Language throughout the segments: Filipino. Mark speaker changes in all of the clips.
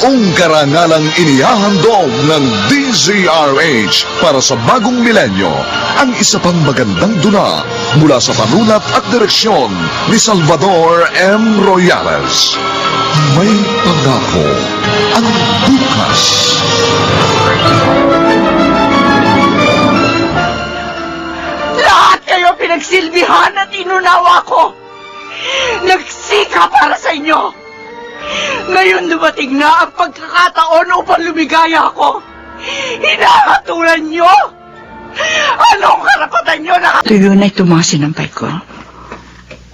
Speaker 1: Buong karangalang inihahandog ng DZRH para sa bagong milenyo ang isa pang magandang dula mula sa panulat at direksyon ni Salvador M. Royales. May pangako ang bukas.
Speaker 2: Lahat kayo pinagsilbihan at inunawa ko. Nagsika para sa inyo. Ngayon dumating na ang pagkakataon upang lumigaya ako. Hinahatulan nyo? Anong karapatan nyo na... Tuyo na'y tumasinampay ko.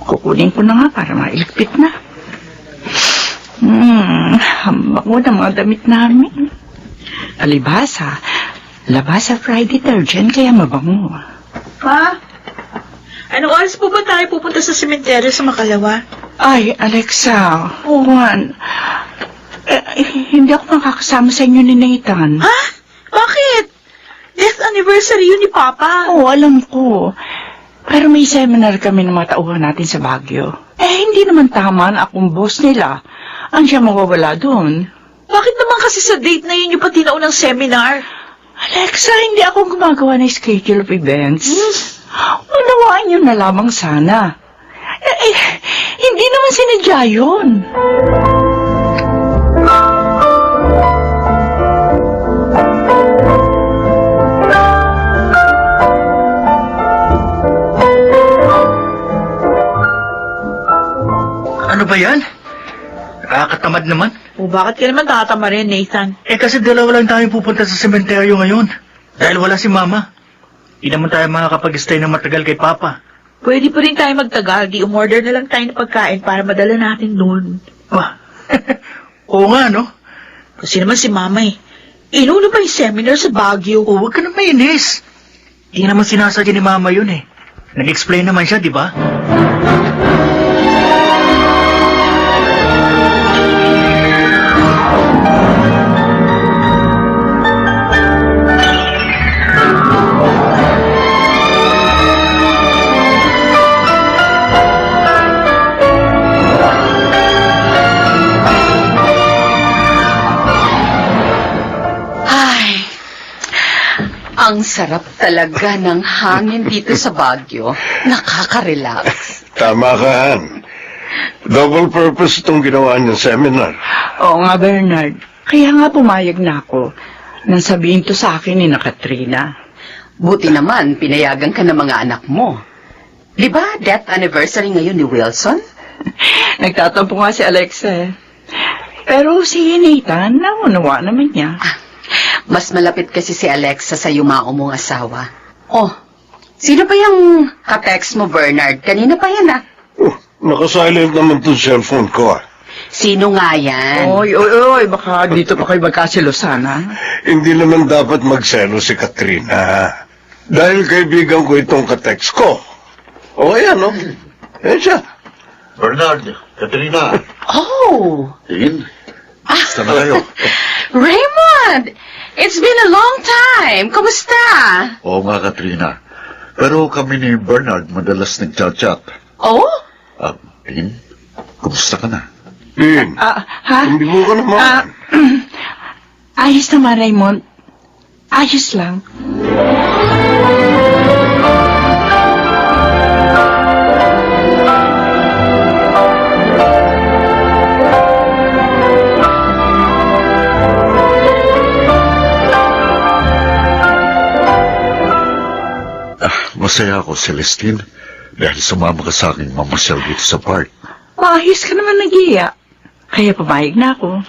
Speaker 2: Kukunin ko na nga para mailigpit na. Hambak mo ng mga damit namin. Alibasa. Labasa fried detergent kaya mabango.
Speaker 3: Ma? Anong oras po ba tayo pupunta sa sementeryo sa Makalawa?
Speaker 2: Ay, Alexa. Juan. Hindi ako makakasama sa inyo ni Nathan.
Speaker 3: Ha? Bakit? Death anniversary yun ni Papa.
Speaker 2: Oo, alam ko. Pero may seminar kami ng mga tauhan natin sa Baguio. Hindi naman tama na akong boss nila. Ang siya mawawala doon.
Speaker 3: Bakit naman kasi sa date na yun yung pati naunang seminar?
Speaker 2: Alexa, hindi ako gumagawa ng schedule of events. Unawaan nyo na lamang sana. Hindi naman sinadya yun.
Speaker 4: Ano ba yan? Nakakatamad naman.
Speaker 3: O bakit ka naman tatama rin, Nathan?
Speaker 4: Kasi dalawa lang tayo pupunta sa sementeryo ngayon. Dahil wala si Mama. Hindi naman tayo makakapag-stay na matagal kay Papa.
Speaker 3: Pwede pa rin tayo magtagal. Di umorder na lang tayo ng pagkain para madala natin doon.
Speaker 4: Oo nga, no?
Speaker 3: Kasi naman si Mama Inuno pa yung seminar sa Baguio.
Speaker 4: Huwag ka na mainis. Hindi naman sinasadya ni Mama yun eh. Nag-explain naman siya, di ba?
Speaker 5: Ang sarap talaga ng hangin dito sa Baguio. Nakaka-relax.
Speaker 6: Tama ka, Han. Double purpose itong ginawa niyang seminar.
Speaker 2: Oo nga, Bernard. Kaya nga pumayag na ako nang sabihin to sa akin ni Katrina.
Speaker 5: Buti naman, pinayagan ka ng mga anak mo. Di ba, death anniversary ngayon ni Wilson?
Speaker 2: Nagtatampo nga si Alexa. Pero si Nathan, naunawa naman niya.
Speaker 5: Mas malapit kasi si Alexa sa yumao mong asawa. Oh, sino pa yung ka-text mo, Bernard? Kanina pa yan,
Speaker 6: Nakasilent naman itong cellphone ko,
Speaker 5: Sino nga yan?
Speaker 2: Oy, baka dito pa kayo magkasilosan, ha?
Speaker 6: Hindi naman dapat magselo si Katrina. Dahil kaibigan ko itong ka-text ko. O, ayan, no? Ayan siya.
Speaker 7: Bernard, Katrina.
Speaker 5: Oh!
Speaker 7: Tin, basta na kayo.
Speaker 5: Raymond! It's been a long time. Kumusta?
Speaker 7: Oo nga, Katrina. Pero kami ni Bernard madalas nag-chat-chat.
Speaker 5: Oh?
Speaker 7: Tin, kumusta ka na?
Speaker 6: Tin,
Speaker 2: Ha?
Speaker 6: hindi mo ka naman.
Speaker 2: Ayos naman, Raymond. Ayos lang.
Speaker 7: Masaya ako, Celestine, dahil sumama ka sa aking mamasyal dito sa park.
Speaker 2: Maayos ka naman nag-iya. Kaya pumayag na ako.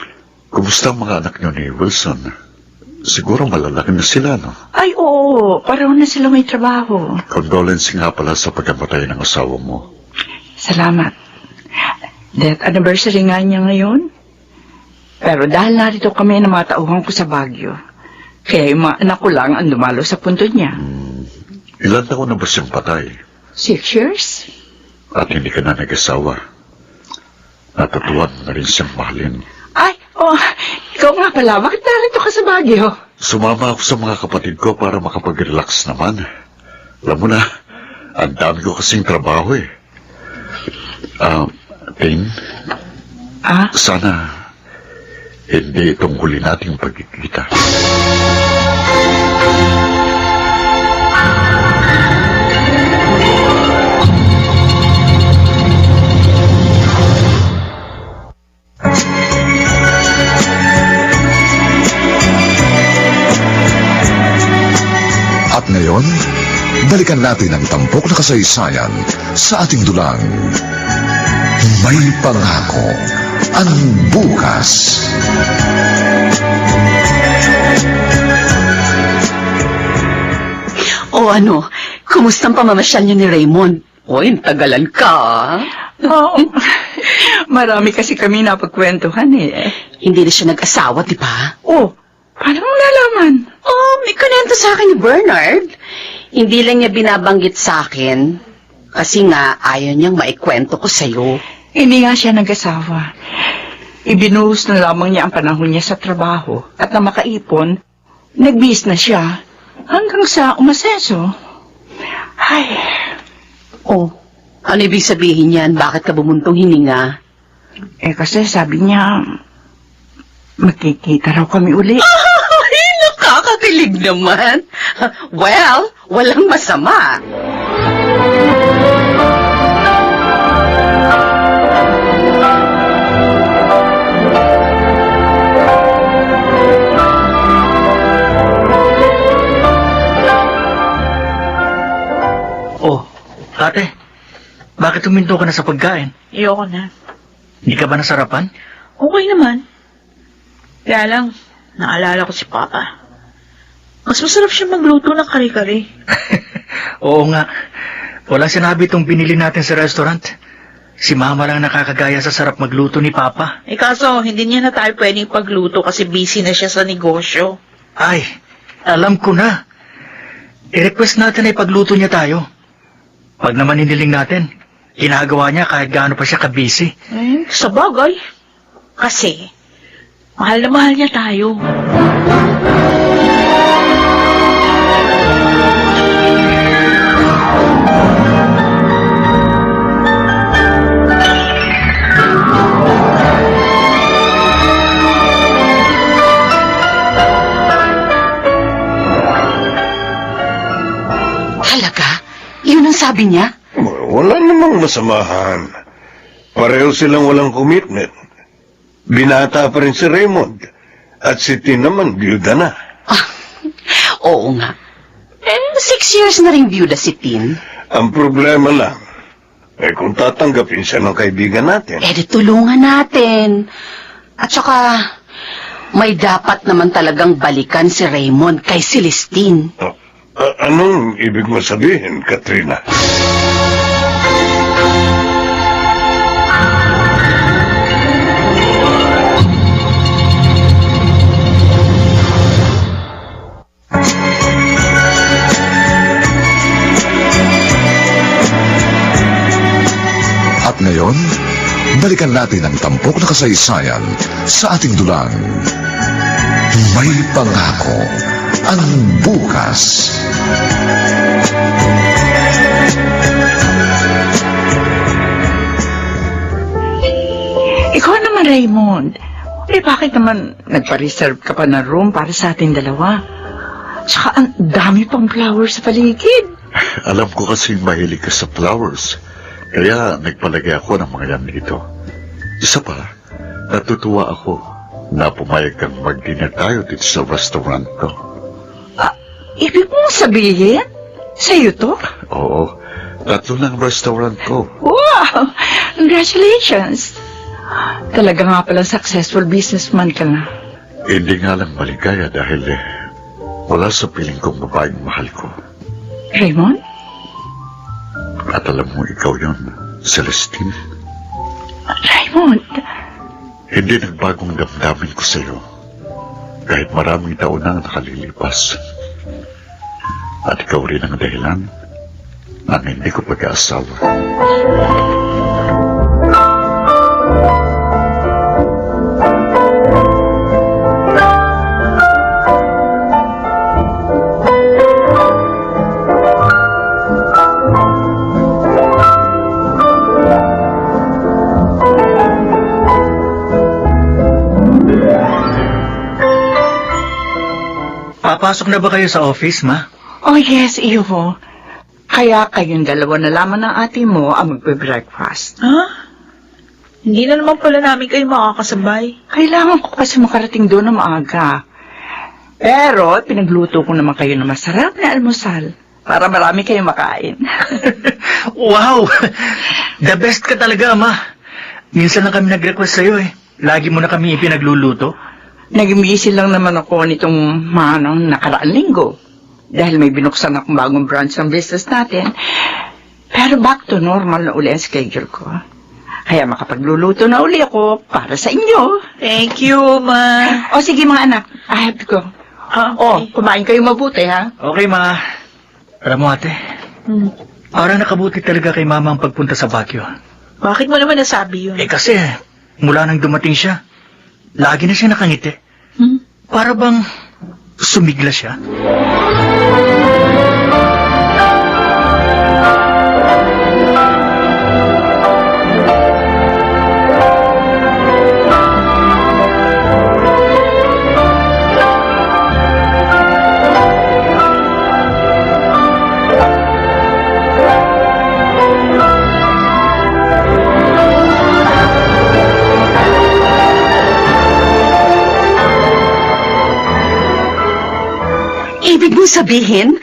Speaker 7: Kumusta ang mga anak niyo ni Wilson? Siguro malalaki na sila, no?
Speaker 2: Ay, oo. Pareho na sila may trabaho.
Speaker 7: Condolence nga pala sa pagkamatay ng asawa mo.
Speaker 2: Salamat. Death anniversary nga niya ngayon. Pero dahil narito kami ng mga tauhan ko sa Baguio, kaya yung mga anak ko lang ang dumalo sa punto niya.
Speaker 7: Ilan taon na ba siyang patay?
Speaker 2: 6 years?
Speaker 7: At hindi ka na nag-asawa. Natutuwan na rin siyang mahalin.
Speaker 2: Ay, ikaw nga pala. Bakit narito ka sa Baguio?
Speaker 7: Sumama ako sa mga kapatid ko para makapag-relax naman. Alam mo na, ang dami ko kasing trabaho eh. Tin, sana Hindi itong huli nating pagkikita.
Speaker 1: At ngayon, balikan natin ang tampok na kasaysayan sa ating dulang. May pangako ang bukas.
Speaker 5: O ano, kumusta ang pamamasyal niyo ni Raymond? Oy, tagalan ka, ah.
Speaker 2: Oo. Marami kasi kami napagkwentuhan eh.
Speaker 5: Hindi na siya nag-asawa, di ba?
Speaker 2: Oh, paano mo nalaman?
Speaker 5: Oh, may kunento sa akin ni Bernard. Hindi lang niya binabanggit sa akin. Kasi nga, ayaw niyang maikwento ko sa'yo.
Speaker 2: Hindi nga siya nag-asawa. Ibinuhos na lamang niya ang panahon niya sa trabaho at na makaipon, nagbihis na siya hanggang sa umaseso. Ay,
Speaker 5: Oh, ano ibig sabihin yan? Bakit ka bumuntong hininga?
Speaker 2: kasi sabi niya, magkikita raw kami uli.
Speaker 5: Ay, nakakakilig naman. Well, walang masama.
Speaker 4: Oh, ate, bakit huminto ka na sa pagkain?
Speaker 3: Ayoko na.
Speaker 4: Hindi ka ba nasarapan?
Speaker 3: Okay naman. Kaya lang, naalala ko si Papa. Mas masarap siya magluto ng kare-kare.
Speaker 4: Oo nga. Walang sinabi itong binili natin sa restaurant. Si Mama lang nakakagaya sa sarap magluto ni Papa.
Speaker 3: Kaso, hindi niya na tayo pwedeng pagluto kasi busy na siya sa negosyo.
Speaker 4: Ay, alam ko na. I-request natin ay pagluto niya tayo. Pag naman hiniling natin, ginagawa niya kahit gaano pa siya kabisi.
Speaker 3: Sa bagay. Kasi, mahal na mahal niya tayo.
Speaker 5: Talaga? Yun ang sabi niya?
Speaker 6: Wala namang masamahan. Pareho silang walang commitment. Binata pa rin si Raymond. At si Tin naman, byuda na.
Speaker 5: Ah, oo nga. 6 years na rin byuda si Tin.
Speaker 6: Ang problema lang, kung tatanggapin siya ng kaibigan natin.
Speaker 5: Di tulungan natin. At saka, may dapat naman talagang balikan si Raymond kay Celestine.
Speaker 6: Anong ibig mo sabihin, Katrina?
Speaker 1: At ngayon, balikan natin ang tampok na kasaysayan sa ating dulang. May pangako ang bukas.
Speaker 2: Ikaw naman, Raymond. Bakit naman nagpa-reserve ka pa ng room para sa ating dalawa? Tsaka ang dami pang flowers sa paligid.
Speaker 7: Alam ko kasing mahilig ka sa flowers. Kaya nagpalagay ako ng mga yan dito. Isa pa, natutuwa ako na pumayag kang mag-dinner tayo dito sa restaurant ko.
Speaker 2: Ibig mong sabihin? Sa'yo to?
Speaker 7: Oo, 3 lang restaurant ko.
Speaker 2: Wow! Congratulations! Talaga nga pala successful businessman ka na.
Speaker 7: Hindi nga lang maligaya dahil wala sa piling kong babaeng mahal ko.
Speaker 2: Raymond?
Speaker 7: At alam mo, ikaw yun, Celestine.
Speaker 2: Raymond?
Speaker 7: Hindi nagbagong damdamin ko sa'yo. Kahit maraming taon na ang nakalilipas. At ikaw rin ang dahilan ng hindi ko pag-aasawa.
Speaker 4: Papasok na ba kayo sa office, Ma?
Speaker 2: Oh yes, Iho. Kaya kayong dalawa na lamang ng ate mo ang magbe-breakfast.
Speaker 3: Ha? Hindi na naman pala namin kayo makakasabay.
Speaker 2: Kailangan ko kasi makarating doon na maaga. Pero pinagluto ko naman kayo na masarap na almusal para marami kayong makain.
Speaker 4: Wow! The best ka talaga, Ma. Minsan lang kami nag-request sa'yo eh. Lagi mo na kami ipinagluluto.
Speaker 2: Nag-busy lang naman ako nitong nakaraang linggo. Dahil may binuksan akong bagong branch ng business natin. Pero back to normal na uli ang schedule ko. Kaya makapagluluto na uli ako para sa inyo.
Speaker 3: Thank you, Ma.
Speaker 2: O sige mga anak, I have to go.
Speaker 3: Okay.
Speaker 2: Kumain kayo mabuti ha.
Speaker 4: Okay, Ma. Alam mo, ate, parang nakabuti talaga kay Mama ang pagpunta sa Baguio.
Speaker 3: Bakit mo naman nasabi yun?
Speaker 4: Eh kasi, mula nang dumating siya, lagi na siya nakangiti. Para bang sumigla siya.
Speaker 5: Ibig mo sabihin,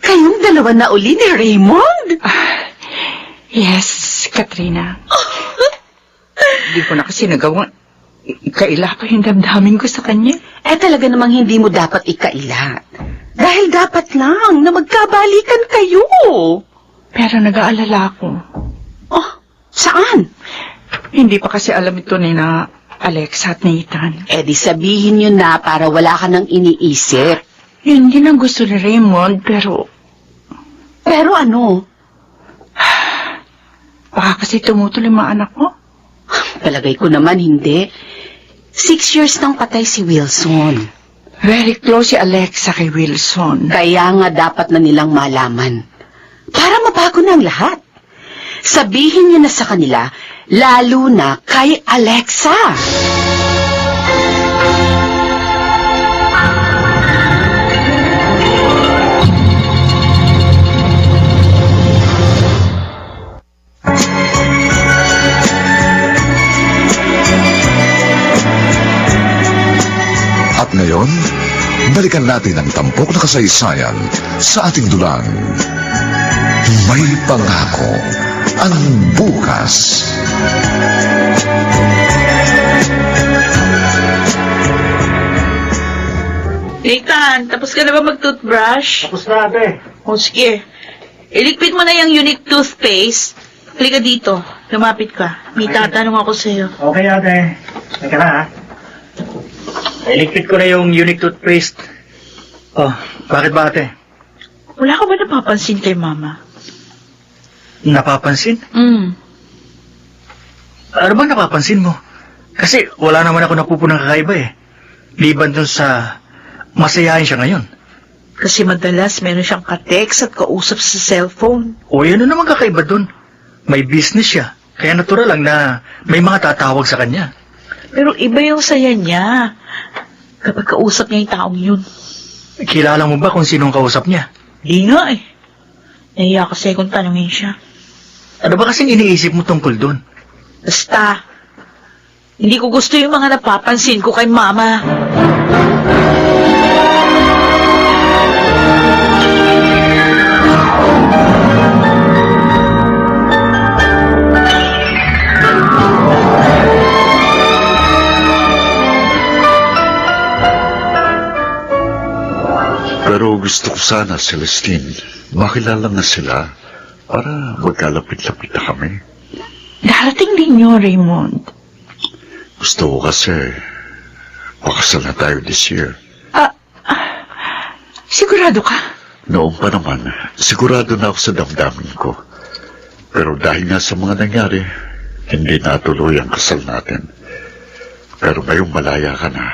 Speaker 5: kayong dalawa na uli ni Raymond?
Speaker 2: Yes, Katrina. Hindi ko na kasi nagawang ikaila pa yung damdamin ko sa kanya.
Speaker 5: Eh talaga namang hindi mo dapat ikaila. Dahil dapat lang na magkabalikan kayo.
Speaker 2: Pero nag-aalala ako.
Speaker 5: Oh, saan?
Speaker 2: Hindi pa kasi alam ito ni na Alexa at Nathan.
Speaker 5: Eh di sabihin nyo na para wala ka nang iniisip.
Speaker 2: Yun din ang gusto ni Raymond, pero
Speaker 5: Pero ano?
Speaker 2: baka kasi tumutuloy mga anak mo.
Speaker 5: Palagay ko naman hindi. 6 years nang patay si Wilson.
Speaker 2: Very close si Alexa kay Wilson.
Speaker 5: Kaya nga dapat na nilang malaman. Para mabago na ang lahat. Sabihin niyo na sa kanila, lalo na kay Alexa.
Speaker 1: At ngayon, balikan natin ang tampok na kasaysayan sa ating dulang. May pangako ang bukas.
Speaker 3: Nathan, tapos ka na ba mag-toothbrush?
Speaker 4: Tapos na, ate.
Speaker 3: O sige. Iligpit mo na yung unique toothpaste. Halika dito. Lumapit ka. May tatanong ako sa'yo.
Speaker 4: Okay, ate. Teka na, ha? Iligpit ko na yung unique toothpaste. Oh, bakit ba, ate?
Speaker 3: Wala ka ba napapansin kay Mama?
Speaker 4: Napapansin? Ano ba napapansin mo? Kasi wala naman ako napupunang kakaiba eh. Liban dun sa masayahin siya ngayon.
Speaker 3: Kasi madalas meron siyang ka-text at kausap sa cellphone.
Speaker 4: O yan na naman kakaiba dun. May business siya. Kaya natural lang na may mga tatawag sa kanya.
Speaker 3: Pero iba yung saya niya kapag kausap niya yung taong yun.
Speaker 4: Kilala mo ba kung sinong kausap niya?
Speaker 3: Di nga eh. Nahiya kasi kung tanungin siya.
Speaker 4: Ano ba kasing iniisip mo tungkol dun?
Speaker 3: Basta, hindi ko gusto yung mga napapansin ko kay Mama.
Speaker 7: Pero gusto ko sana, Celestine, makilala na sila para magkalapit-lapit na kami.
Speaker 2: Darating din yun, Raymond.
Speaker 7: Gusto ko kasi pakasal na tayo this year.
Speaker 2: Sigurado ka?
Speaker 7: Noong pa naman, sigurado na ako sa damdamin ko. Pero dahil nga sa mga nangyari, hindi natuloy ang kasal natin. Pero ngayong malaya ka na,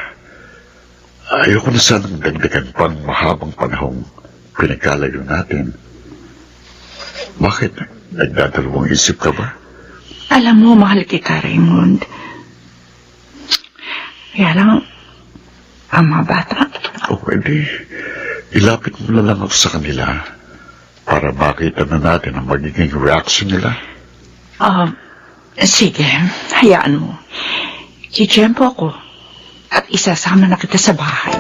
Speaker 7: ayoko na sanang dagdagan pang mahabang panahong pinagkalayo natin. Bakit? Nagdadalawang isip ka ba?
Speaker 2: Alam mo, mahal kita, Raymond. Kaya lang, ang mga bata.
Speaker 7: O, edi, ilapit mo na lang ako sa kanila para makita na natin ang magiging reaction nila.
Speaker 2: Sige, hayaan mo. Chitsyempo ako at isasama na kita sa bahay.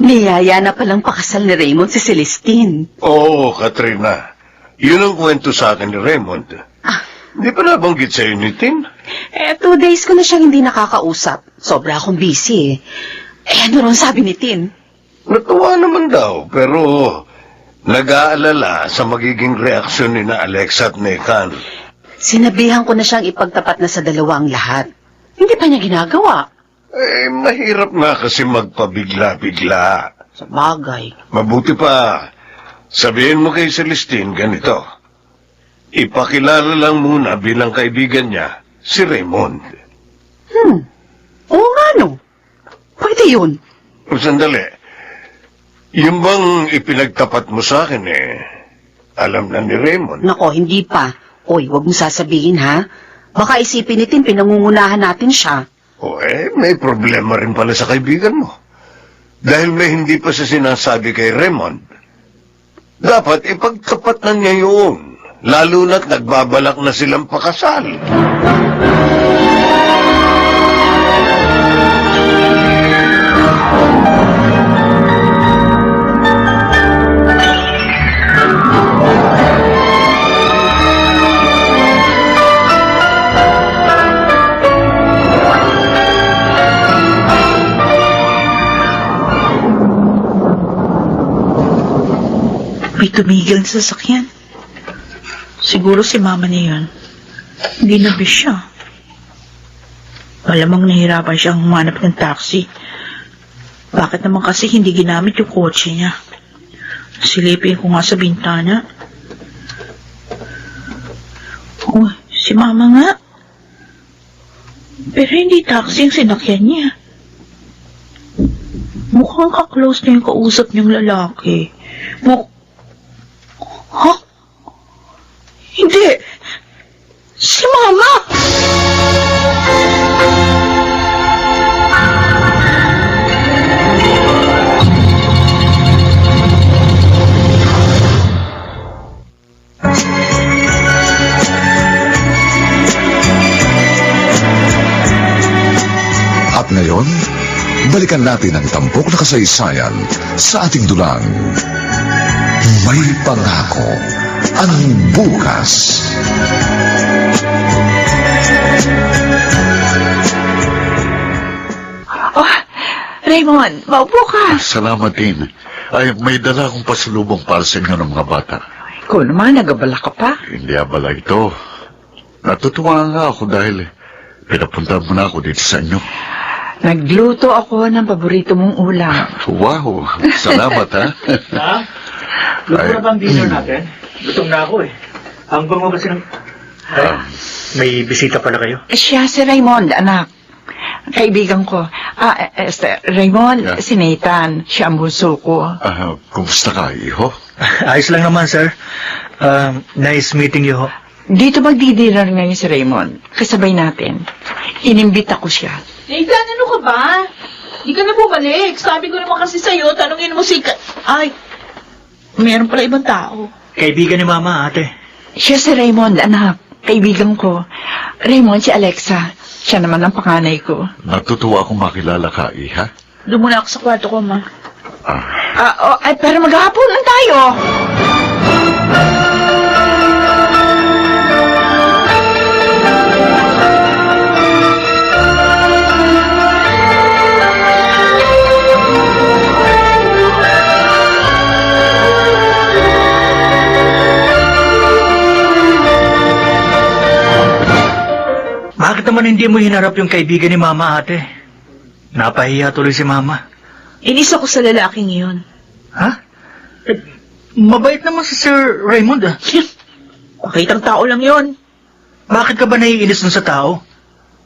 Speaker 5: Niyaya na palang pakasal ni Raymond si Celestine.
Speaker 6: Oo, Katrina. Yun ang kwento sa akin ni Raymond. Di pa nabanggit sa'yo ni Tin?
Speaker 5: 2 days ko na siyang hindi nakakausap. Sobra akong busy ano ron sabi ni Tin?
Speaker 6: Natuwa naman daw, pero nag-aalala sa magiging reaksyon ni na Alexa at Nekan.
Speaker 5: Sinabihan ko na siyang ipagtapat na sa dalawa ang lahat. Hindi pa niya ginagawa.
Speaker 6: Mahirap nga kasi magpabigla-bigla.
Speaker 5: Sa bagay.
Speaker 6: Mabuti pa, sabihin mo kay Celestine ganito. Ipakilala lang muna bilang kaibigan niya, si Raymond.
Speaker 5: Oo nga no. Pwede yun.
Speaker 6: Sandali. Yung bang ipinagtapat mo sa akin alam na ni Raymond.
Speaker 5: Nako, hindi pa. Oy, wag mo sasabihin ha. Baka isipin ni Tin pinangungunahan natin siya.
Speaker 6: May problema rin pala sa kaibigan mo. Dahil may hindi pa siya sinasabi kay Raymond. Dapat ipagtapat na niya yun. Lalo na't nagbabalak na silang pakasal.
Speaker 3: May tumigil sa sasakyan. Siguro si mama niya yun. Hindi na siya. Malamang nahirapan siyang humanap ng taxi. Bakit naman kasi hindi ginamit yung kotse niya? Silipin ko nga sa bintana. Oh, si mama nga. Pero hindi taxi yung sinakyan niya. Mukhang ka-close na yung kausap niyang lalaki. Hindi! Si Mama!
Speaker 1: At ngayon, balikan natin ang tampok na kasaysayan sa ating dulang. May pangako ang bukas.
Speaker 2: Raymond, maupo ka.
Speaker 7: Salamat din. Ay, may dala akong pasalubong para sa inyo ng mga bata.
Speaker 2: Ikaw naman, nagabala ka pa.
Speaker 7: Hindi abala ito. Natutuwa nga ako dahil pinapunta mo na ako dito sa inyo.
Speaker 2: Nagluto ako ng paborito mong ulam.
Speaker 7: Wow! Salamat, ha?
Speaker 4: Ha? Luto na ba ang dinner natin? Gutom na ako Ang bango kasi ng... may bisita pala kayo.
Speaker 2: Siya si Raymond, anak. Kaibigan ko. Raymond,
Speaker 7: Yeah.
Speaker 2: si Nathan. Siya ang bunso ko.
Speaker 7: Kumusta ka, iho?
Speaker 4: Ayos lang naman, sir. Nice meeting you, ho.
Speaker 2: Dito magdi-dinner ngayon si Raymond. Kasabay natin. Inimbita ko siya.
Speaker 3: Nathan, ano ka ba? Di ka na bumalik. Sabi ko naman kasi sa'yo, tanungin mo si... Ay, meron pala ibang tao.
Speaker 4: Kaibigan ni Mama, ate.
Speaker 2: Siya si Raymond, anak. Kaibigan ko. Raymond, si Alexa. Siya naman ang panganay ko.
Speaker 7: Natutuwa akong makilala ka, iha.
Speaker 3: Doon muna ako sa kwarto ko, ma.
Speaker 2: Pero maghahaponan tayo.
Speaker 4: Bakit naman hindi mo hinarap yung kaibigan ni Mama, ate? Napahiya tuloy si Mama.
Speaker 3: Inis ako sa lalaking yun.
Speaker 4: Ha? Mabait naman si Sir Raymond,
Speaker 3: Pakitang tao lang yun.
Speaker 4: Bakit ka ba naiinis dun sa tao?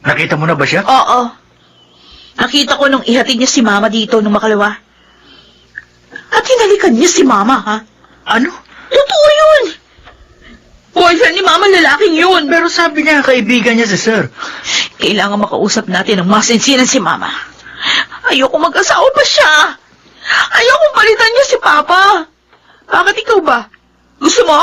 Speaker 4: Nakita mo na ba siya?
Speaker 3: Oo. Nakita ko nung ihatid niya si Mama dito nung makalawa. At hinalikan niya si Mama, ha?
Speaker 4: Ano?
Speaker 3: Totoo yun! Boyfriend ni Mama, lalaking yun!
Speaker 4: Pero sabi niya, kaibigan niya si Sir.
Speaker 3: Kailangan makausap natin ng masinsinan si Mama. Ayoko mag-asawa pa siya. Ayoko palitan niya si Papa. Bakit ikaw ba? Gusto mo?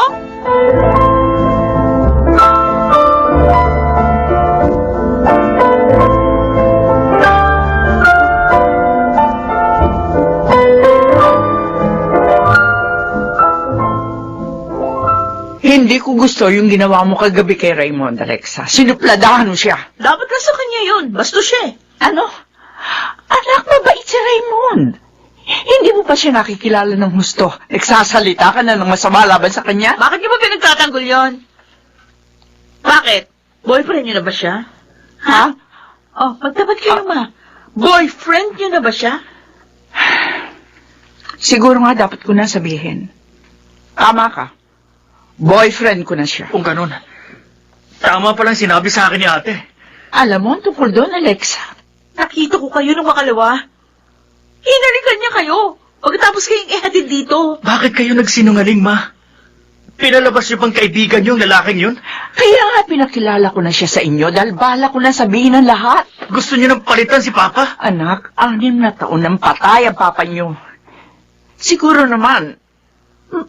Speaker 2: Hindi ko gusto yung ginawa mo kagabi kay Raymond, Alexa. Sinupladahan mo siya.
Speaker 3: Dapat na sa kanya yun. Bastos siya eh.
Speaker 2: Ano? Anak, mabait si Raymond. Hindi mo pa siya nakikilala ng husto. Nagsasalita ka na ng masama laban sa kanya?
Speaker 3: Bakit niyo ba pinagtatanggol yun? Bakit? Boyfriend niyo na ba siya?
Speaker 2: Ha?
Speaker 3: Oh, magtapat kayo, Ma. Boyfriend niyo na ba siya?
Speaker 2: Siguro nga dapat ko na sabihin. Tama ka. Boyfriend ko na siya.
Speaker 4: Kung ganun, tama palang sinabi sa akin ni ate.
Speaker 2: Alam mo, tungkol doon, Alexa.
Speaker 3: Nakita ko kayo nung makalawa. Hinalikan niya kayo. Pagkatapos kayong ihatid dito.
Speaker 4: Bakit kayo nagsinungaling, Ma? Pinalabas niyo bang kaibigan yung lalaking yun?
Speaker 2: Kaya nga pinakilala ko na siya sa inyo dahil bala ko na sabihin ang lahat.
Speaker 4: Gusto niyo nang palitan si Papa?
Speaker 2: Anak, 6 na taon ng patay ang papa niyo. Siguro naman,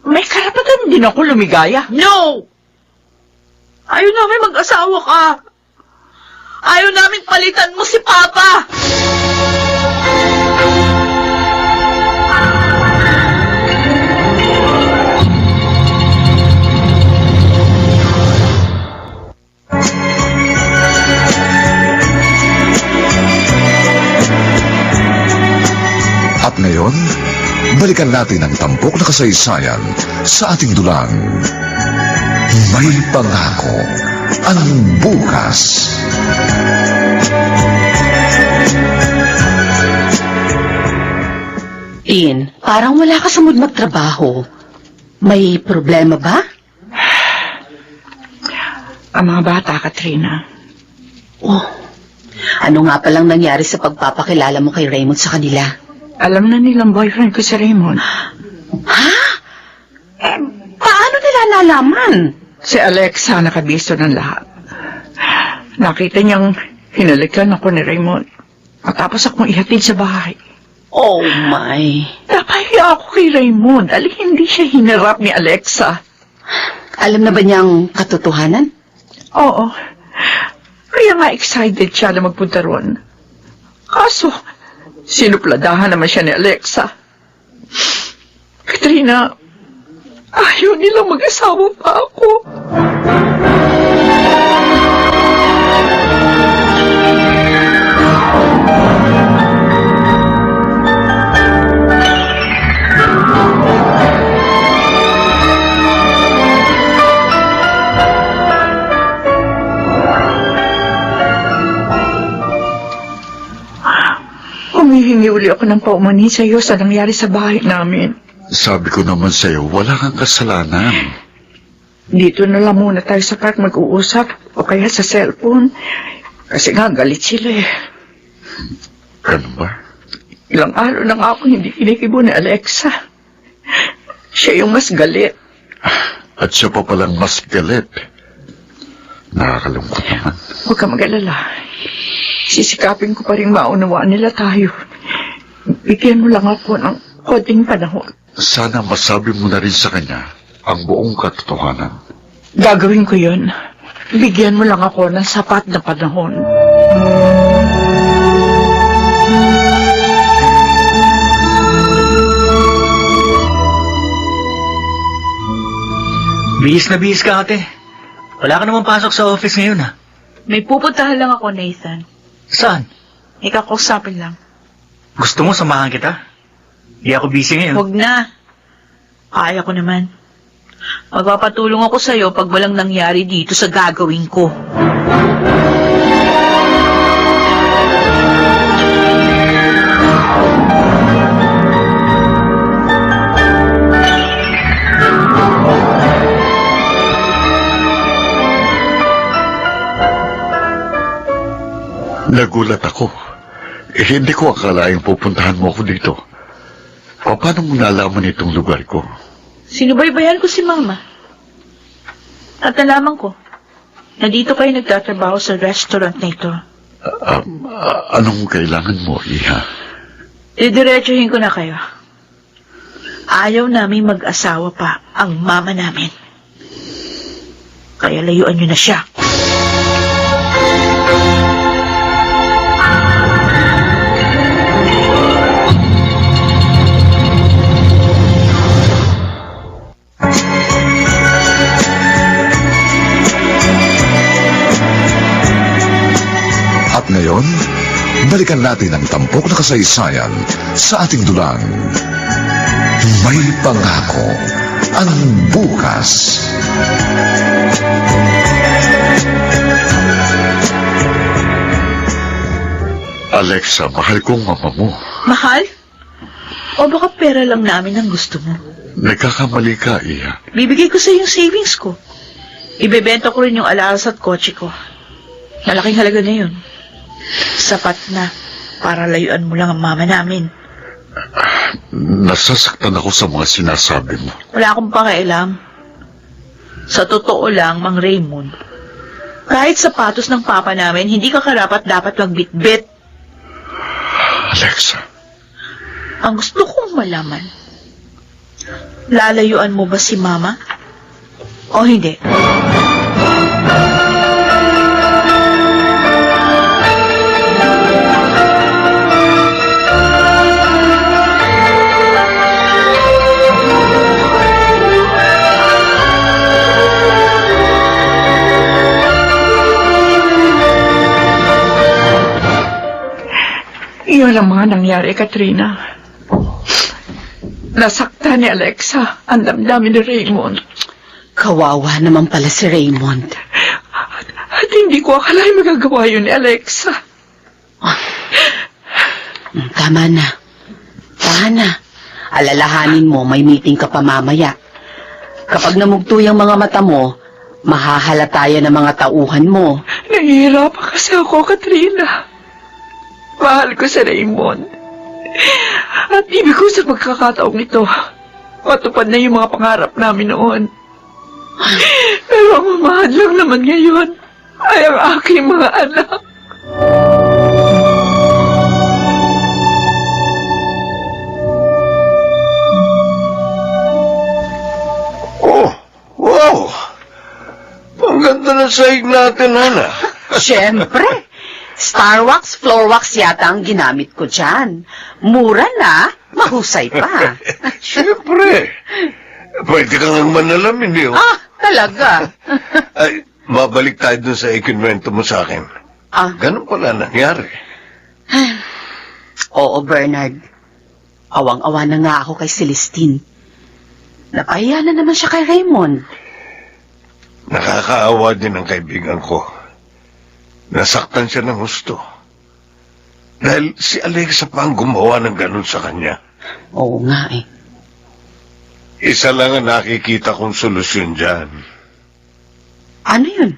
Speaker 2: may karapatan din ako lumigaya.
Speaker 3: No! Ayaw namin mag-asawa ka. Ayaw namin palitan mo si Papa.
Speaker 1: At ngayon, balikan natin ang tampok na kasaysayan sa ating dulang. May pangako ang bukas.
Speaker 5: Tin, parang wala ka sa mood magtrabaho. May problema ba?
Speaker 2: Ang mga bata, Katrina.
Speaker 5: Oh, ano nga palang nangyari sa pagpapakilala mo kay Raymond sa kanila?
Speaker 2: Alam na nilang boyfriend ko si Raymond.
Speaker 5: Ha? Paano nila nalaman?
Speaker 2: Si Alexa nakabisto ng lahat. Nakita niyang hinalikan ako ni Raymond. Matapos akong ihatid sa bahay.
Speaker 5: Oh my.
Speaker 2: Napahiya ako kay Raymond dahil hindi siya hinarap ni Alexa.
Speaker 5: Alam na ba niyang katotohanan?
Speaker 2: Oo. Kaya nga excited siya na magpunta ron. Kaso, sinupladahan naman siya ni Alexa. Katrina, ayaw nilang mag-asawa pa ako. Humihingi uli ako ng paumanhin sa iyo sa nangyari sa bahay namin.
Speaker 7: Sabi ko naman sa'yo, wala kang kasalanan.
Speaker 2: Dito na lang muna tayo sa park mag-uusap o kaya sa cellphone. Kasi nga galit sila eh.
Speaker 7: Ganun ba?
Speaker 2: Ilang araw na nga ako hindi kinikibo ni Alexa. Siya yung mas galit.
Speaker 7: At siya pa palang mas galit. Nakakalungkot naman.
Speaker 2: Huwag ka mag-alala. Sisikapin ko pa rin maunawaan nila tayo. Bigyan mo lang ako ng konting panahon.
Speaker 7: Sana masabi mo na rin sa kanya ang buong katotohanan.
Speaker 2: Gagawin ko yun. Bigyan mo lang ako ng sapat na panahon.
Speaker 4: Bihis na bihis ka, ate. Wala ka naman pasok sa office ngayon, ha?
Speaker 3: May pupuntahan lang ako, Nathan.
Speaker 4: Saan?
Speaker 3: Ikakusapin lang.
Speaker 4: Gusto mo samahan kita? Di ako busy ngayon.
Speaker 3: Huwag na. Kaya ko naman. Magpapatulong ako sa'yo pag walang nangyari dito sa gagawin ko.
Speaker 7: Nagulat ako. Hindi ko akalaing pupuntahan mo ako dito. Paano mo nalaman itong lugar ko?
Speaker 3: Sinubaybayan ko si Mama. At nalaman ko na dito kayo nagtatrabaho sa restaurant na ito.
Speaker 7: Anong kailangan mo, Iha?
Speaker 3: Didiretsuhin ko na kayo. Ayaw namin mag-asawa pa ang mama namin. Kaya layuan niyo na siya.
Speaker 1: At ngayon, balikan natin ang tampok na kasaysayan sa ating dulang. May pangako ang bukas.
Speaker 7: Alexa, mahal kong mama mo.
Speaker 3: Mahal? O baka pera lang namin ang gusto mo?
Speaker 7: Nagkakamali ka, Iha.
Speaker 3: Bibigay ko sa yung savings ko. Ibebenta ko rin yung alalas at kotse ko. Malaking halaga na yun. Sapat na para layuan mo lang ang mama namin.
Speaker 7: Nasasaktan ako sa mga sinasabi mo.
Speaker 3: Wala akong pakialam. Sa totoo lang, Mang Raymond, kahit sapatos ng papa namin, hindi ka karapat dapat magbitbit.
Speaker 7: Alexa,
Speaker 3: Ang gusto kong malaman, lalayuan mo ba si Mama? O hindi?
Speaker 2: Iyon ang mga nangyari, Katrina. Nasaktan ni Alexa ang damdamin ni Raymond.
Speaker 5: Kawawa naman pala si Raymond.
Speaker 2: At hindi ko akalain magagawa yun ni Alexa.
Speaker 5: Tama na. Tahan na. Alalahanin mo, may meeting ka pa mamaya. Kapag namugto yung mga mata mo, mahahalata yan ang mga tauhan mo.
Speaker 2: Nahihirapan kasi ako, Katrina. Mahal ko si Raymond. At ibig ko sa pagkakataong ito, matupad na yung mga pangarap namin noon. Pero ang mamahan lang naman ngayon ay ang aking mga anak.
Speaker 6: Oh, wow! Ang ganda ng sahig natin, Hana.
Speaker 5: Siyempre. Star wax, floor wax yata ang ginamit ko dyan. Mura na, mahusay pa.
Speaker 6: Siyempre. Pwede ka ngang manalamin, eh.
Speaker 5: Ah, talaga?
Speaker 6: Ay, babalik tayo dun sa ikinwento mo sa akin.
Speaker 5: Ah,
Speaker 6: Ganun pala nangyari.
Speaker 5: oo, Bernard. Awang-awa na nga ako kay Celestine. Napahiya na naman siya kay Raymond.
Speaker 6: Nakakaawa din ang kaibigan ko. Nasaktan siya ng husto. Dahil si Alexa pa ang gumawa ng ganun sa kanya.
Speaker 5: Oo nga eh.
Speaker 6: Isa lang ang nakikita kong solusyon dyan.
Speaker 5: Ano yun?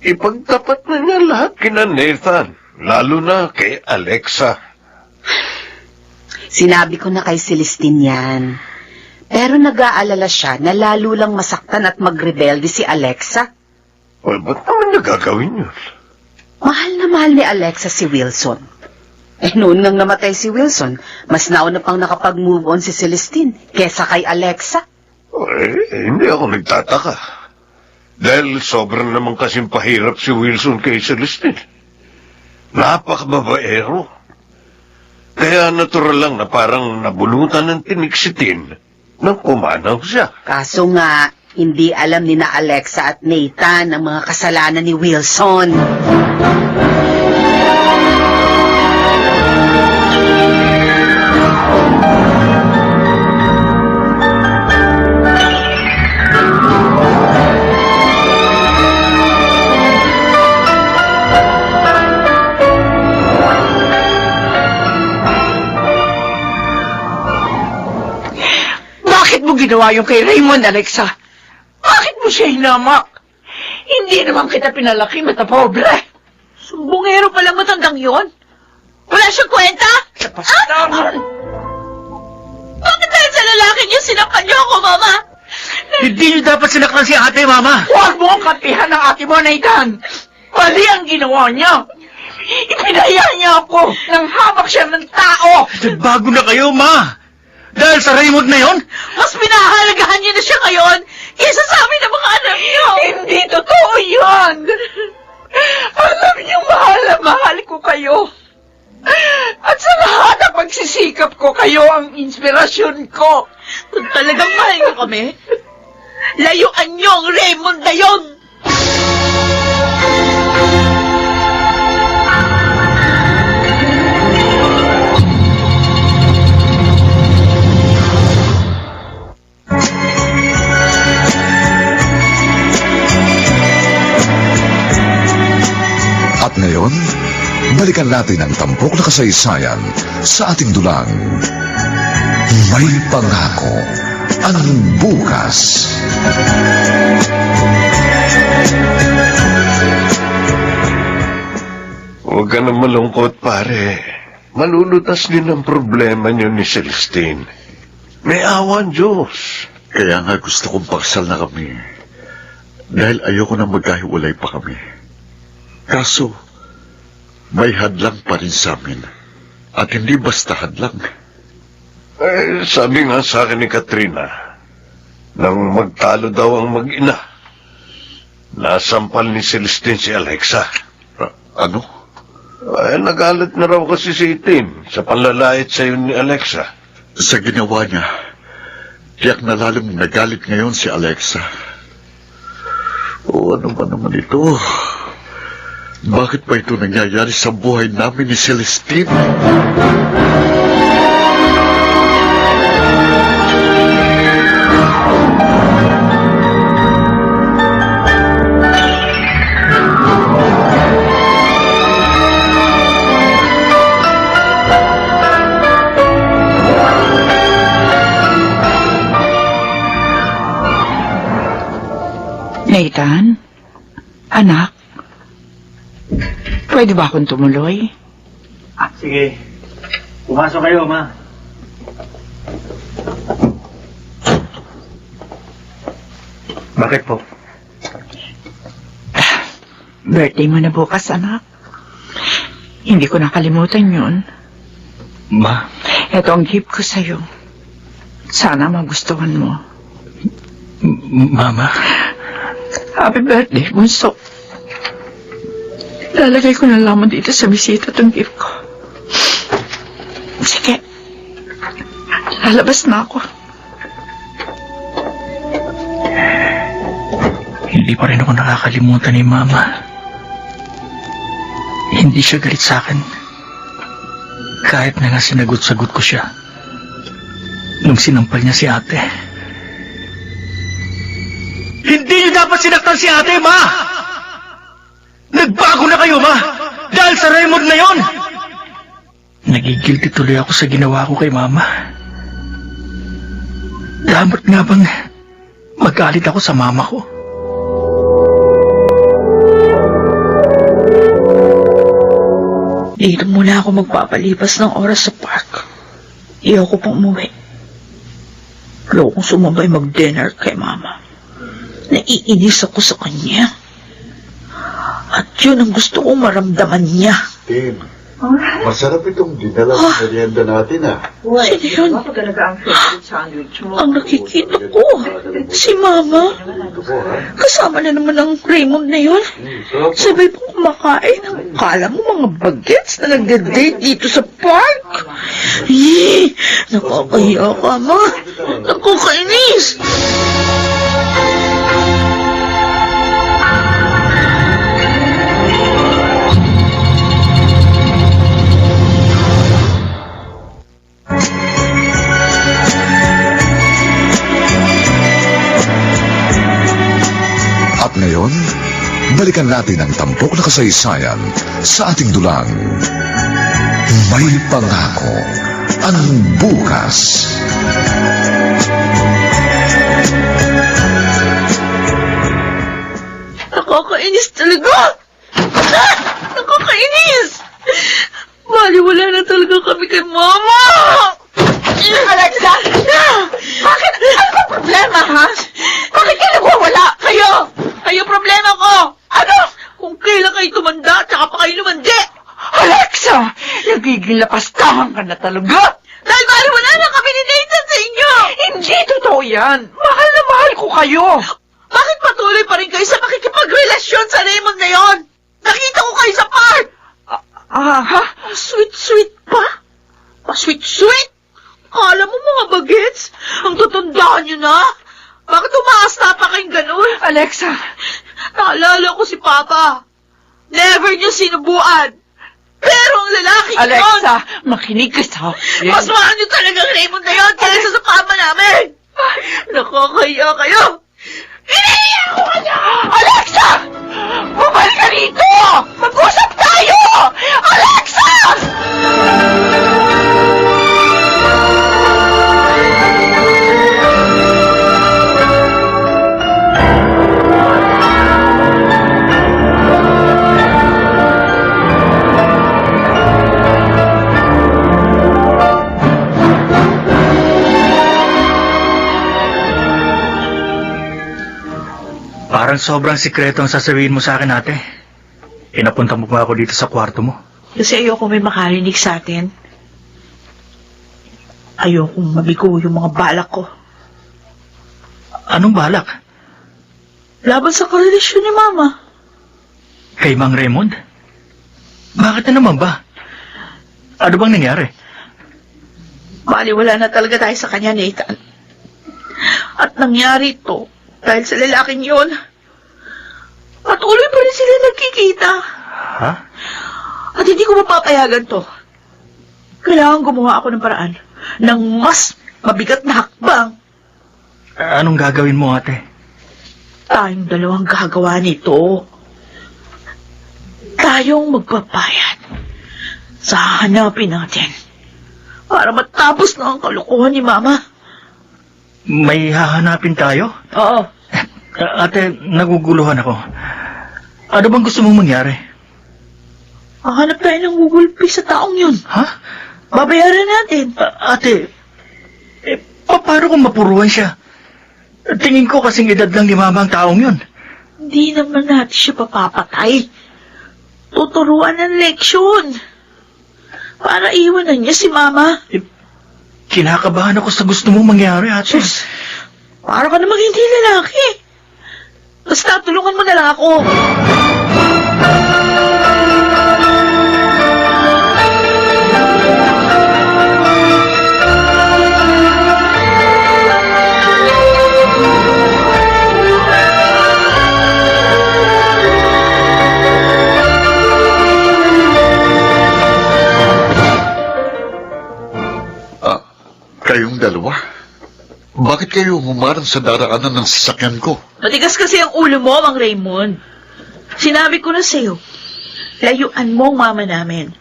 Speaker 6: Ipagtapat na niya lahat kina Nathan, lalo na kay Alexa.
Speaker 5: Sinabi ko na kay Celestine yan. Pero nag-aalala siya na lalo lang masaktan at magrebelde si Alexa.
Speaker 6: Well, ba't naman niya gagawin yun?
Speaker 5: Mahal na mahal ni Alexa si Wilson. Eh noon ngang namatay si Wilson, mas nauna pang nakapag-move on si Celestine kesa kay Alexa.
Speaker 6: Hindi ako nagtataka. Dahil sobrang naman kasing pahirap si Wilson kay Celestine. Napakababaero. Kaya natural lang na parang nabulutan ng tiniksitin nang pumanaw siya.
Speaker 5: Kaso nga, hindi alam ni na Alexa at Nathan ang mga kasalanan ni Wilson.
Speaker 2: Bakit mo ginawa yung kay Raymond, Alexa? Bakit mo siya hinamak? Hindi naman kita pinalaki matapobre.
Speaker 3: Sumbongero palang matandang yon. Wala siyang kwenta? Bakit dahil sa lalaki niya sinakal niyo ako, Mama?
Speaker 4: Hindi niyo dapat sinaktan si ate, Mama!
Speaker 2: Huwag mo ang kampihan ng ate mo, Nathan! Mali ang ginawa niya! Ipinaya niya ako nang hawak siya ng tao!
Speaker 4: Nagbago na kayo, Ma! Dahil sa Raymond na yon?
Speaker 3: Mas pinahalagahan niyo na siya ngayon kaysa sa amin ng mga anak niyo!
Speaker 2: Hindi totoo yan! Alam niyo, mahal na mahal ko kayo. At sa lahat ng pagsisikap ko, kayo ang inspirasyon ko.
Speaker 3: Kung talagang mahal niyo kami, layuan niyo ang Raymond na yon!
Speaker 1: At ngayon, balikan natin ang tampok na kasaysayan sa ating dulang. May pangako ang bukas.
Speaker 6: Huwag ka na malungkot, pare. Malulutas din ang problema niyo ni Celestine. May awan, Diyos.
Speaker 7: Kaya nga gusto kong paksal na kami. Dahil ayoko na magkahiwalay pa kami. Kaso, may hadlang pa rin sa amin. At hindi basta hadlang.
Speaker 6: Sabi nga sa akin ni Katrina, nang magtalo daw ang mag-ina, nasampal ni Celestine si Alexa.
Speaker 7: Ano?
Speaker 6: Nagalit na raw kasi si Tim sa panlalait sa'yo ni Alexa.
Speaker 7: Sa ginawa niya, tiyak na lalong nagalit ngayon si Alexa. O ano ba naman ito? Bakit pa ito nangyayari sa buhay namin ni Celestine?
Speaker 2: Nathan? Anak? Pwede ba akong tumuloy?
Speaker 4: Sige. Pumasok kayo, Ma. Bakit po?
Speaker 2: Birthday mo na bukas, anak. Hindi ko nakalimutan yun.
Speaker 4: Ma?
Speaker 2: Ito ang gift ko sa'yo. Sana magustuhan mo.
Speaker 4: Mama?
Speaker 2: Happy birthday, bunso. Lalagay ko na lamang dito sa bisita tong gift ko. Sige. Lalabas na ako.
Speaker 4: Hindi pa rin ako nakakalimutan ni Mama. Hindi siya galit sa akin. Kahit na nga sinagot-sagot ko siya. Nung sinampal niya si ate. Hindi niyo dapat sinaktan si ate, Ma! Nagbago na kayo, Ma! Dahil sa Raymond na yon! Nagigilty tuloy ako sa ginawa ko kay Mama. Dapat nga bang magalit ako sa Mama ko?
Speaker 3: Dito muna ako magpapalipas ng oras sa park. Iyoko pang umuwi. Ayokong sumabay mag-dinner kay Mama. Naiinis ako sa kanya. At yun ang gusto kong maramdaman niya.
Speaker 7: Tim, masarap itong dinala sa merienda natin, ah.
Speaker 3: Sino yun? Ang nakikita ko, si Mama. Kasama na naman ang Raymond na yun. Sabay pong kumakain. Kala mo mga bagets na nagde-date dito sa park. Nakakahiya ka, Ma. Nakakainis.
Speaker 1: At ngayon, balikan natin ang tampok na kasaysayan sa ating dulang. May pangako ang bukas.
Speaker 3: Nakakainis talaga. Nakakainis. kami kay Mama!
Speaker 2: Alexa! Bakit? Ano ba problema, ha? Bakit kayo nagwawala?
Speaker 3: Kayo problema ko! Ano? Kung kailan kayo tumanda, tsaka pa kayo lumandi!
Speaker 2: Alexa! Nagiging lapastahan ka na talaga!
Speaker 3: Dahil bali wala na kami ni Nathan sa inyo!
Speaker 2: Hindi totoo yan! Mahal na mahal ko kayo!
Speaker 3: Bakit patuloy pa rin kayo sa makikipagrelasyon sa Raymond na yon? Nakita ko kayo sa park!
Speaker 2: Ha?
Speaker 3: Ang sweet-sweet pa? Pa-sweet-sweet? Kala mo mga bagets? Ang tutundaan nyo na? Bakit umaasta pa kayong ganun?
Speaker 2: Alexa!
Speaker 3: Naalala ko si Papa. Never niyo sinubuan. Pero ang lalaki yun,
Speaker 2: Alexa! Makinig ka sa akin!
Speaker 3: mas mahal niyo talaga ang Raymond na yun kaysa sa Papa namin. Nakakaya kayo. Iniiyak ko ka niya!
Speaker 2: Alexa! Bumalik ka rito! Mag-usap tayo! Alexa!
Speaker 4: Parang sobrang sikreto ang sasabihin mo sa akin, ate. Inapunta mo ba ako dito sa kwarto mo?
Speaker 3: Kasi ayoko may makarinig sa atin. Ayokong mabigo yung mga balak ko.
Speaker 4: Anong balak?
Speaker 3: Laban sa karelasyon ni Mama.
Speaker 4: Kay Mang Raymond? Bakit na naman ba? Ano bang nangyari?
Speaker 3: Baliwala na talaga tayo sa kanya, Nathan. At nangyari ito dahil sa lalaking yun. Patuloy pa rin sila nagkikita.
Speaker 4: Ha?
Speaker 3: At hindi ko mapapayagan to. Kailangan gumawa ako ng paraan ng mas mabigat na hakbang.
Speaker 4: Anong gagawin mo, ate?
Speaker 3: Tayong dalawang gagawa nito. Tayong magpapayad sa hanapin natin para matapos na ang kalokohan ni Mama.
Speaker 4: May hahanapin tayo?
Speaker 3: Oo.
Speaker 4: Ate, naguguluhan ako. Ano bang gusto mong mangyari?
Speaker 3: Hahanap tayo ng gugulpi sa taong yun.
Speaker 4: Ha?
Speaker 3: Babayaran natin.
Speaker 4: Ate, paano kung mapuruan siya? Tingin ko kasing edad lang ni Mama ang taong yun.
Speaker 3: Hindi naman natin siya papapatay. Tuturuan ng leksyon. Para iwanan niya si Mama.
Speaker 4: Kinakabahan ako sa gusto mong mangyari, ate.
Speaker 3: Sus, para ka namang hindi lalaki. Basta tulungan mo na lang ako.
Speaker 7: Kayong dalawa? Bakit kayo humarang sa daraanan ng sasakyan ko?
Speaker 3: Matigas kasi ang ulo mo, Mang Raymond. Sinabi ko na sa'yo, layuan mo ang mama namin.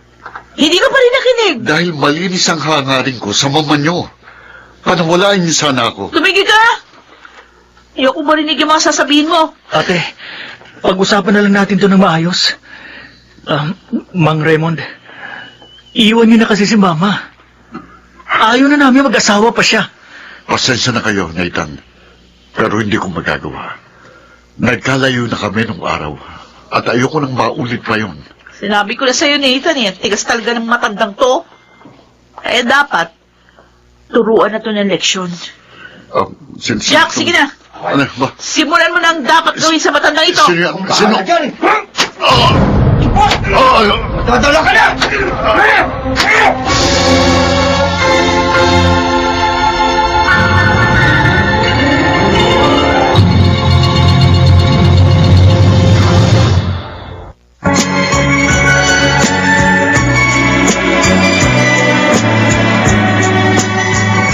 Speaker 3: Hindi ka pa rin nakinig.
Speaker 7: Dahil malinis ang hangarin ko sa mama nyo. Panawalaan niyo sana ako.
Speaker 3: Tumigil ka! Ayoko marinig yung mga sasabihin mo.
Speaker 4: Ate, pag-usapan na lang natin to ng maayos. Mang Raymond, iwan niyo na kasi si Mama. Ayaw na namin mag-asawa pa siya.
Speaker 7: Pasensya na kayo, Nathan. Pero hindi ko magagawa. Nagkalayo na kami nung araw. At ayoko nang maulit pa yun.
Speaker 3: Sinabi ko na sa'yo, Nathan, tigas talaga ng matandang to. Kaya dapat, turuan na to ng leksyon. Jack, sige na.
Speaker 7: Ano ba?
Speaker 3: Simulan mo na ang dapat gawin sa matandang ito.
Speaker 7: Sino?
Speaker 6: Dadala ka na!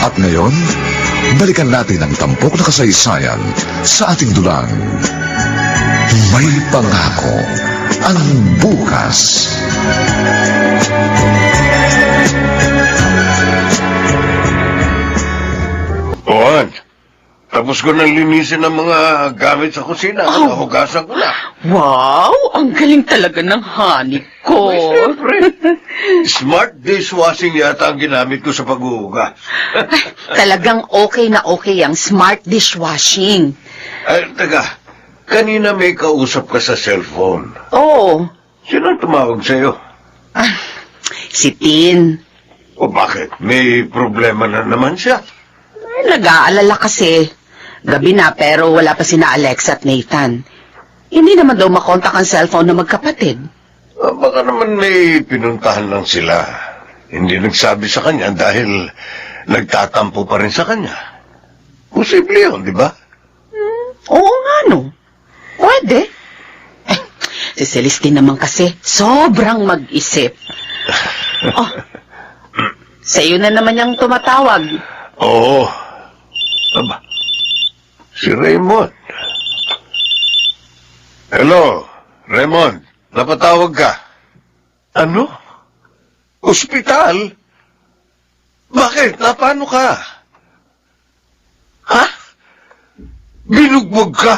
Speaker 1: At ngayon, balikan natin ang tampok na kasaysayan sa ating dulang. May pangako ang bukas.
Speaker 6: Juan, Tapos ko nang linisin ang mga gamit sa kusina. Nahugasan ko na.
Speaker 5: Wow, ang galing talaga ng honey ko.
Speaker 6: Siyempre. Smart dishwashing yata ang ginamit ko sa paghuhugas.
Speaker 5: Talagang okay na okay ang smart dishwashing.
Speaker 6: Ay, taga, kanina may kausap ka sa cellphone.
Speaker 5: Oo.
Speaker 6: Sino ang tumawag sa'yo?
Speaker 5: Si Tin.
Speaker 6: O bakit? May problema na naman siya.
Speaker 5: Nag-aalala kasi. Gabi na pero wala pa sina Alexa at Nathan. Hindi naman daw makontak ang cellphone ng magkapatid.
Speaker 6: Baka naman may pinuntahan lang sila. Hindi nagsabi sa kanya dahil nagtatampo pa rin sa kanya. Posible yun, di ba?
Speaker 5: Oo nga no. Pwede. Si Celestine naman kasi sobrang mag-isip. Oh, sa'yo na naman yung tumatawag.
Speaker 6: Oo. Aba, si Raymond. Hello, Raymond. Napatawag ka. Ano? Ospital? Bakit? Napano ka? Ha? Binugbog ka?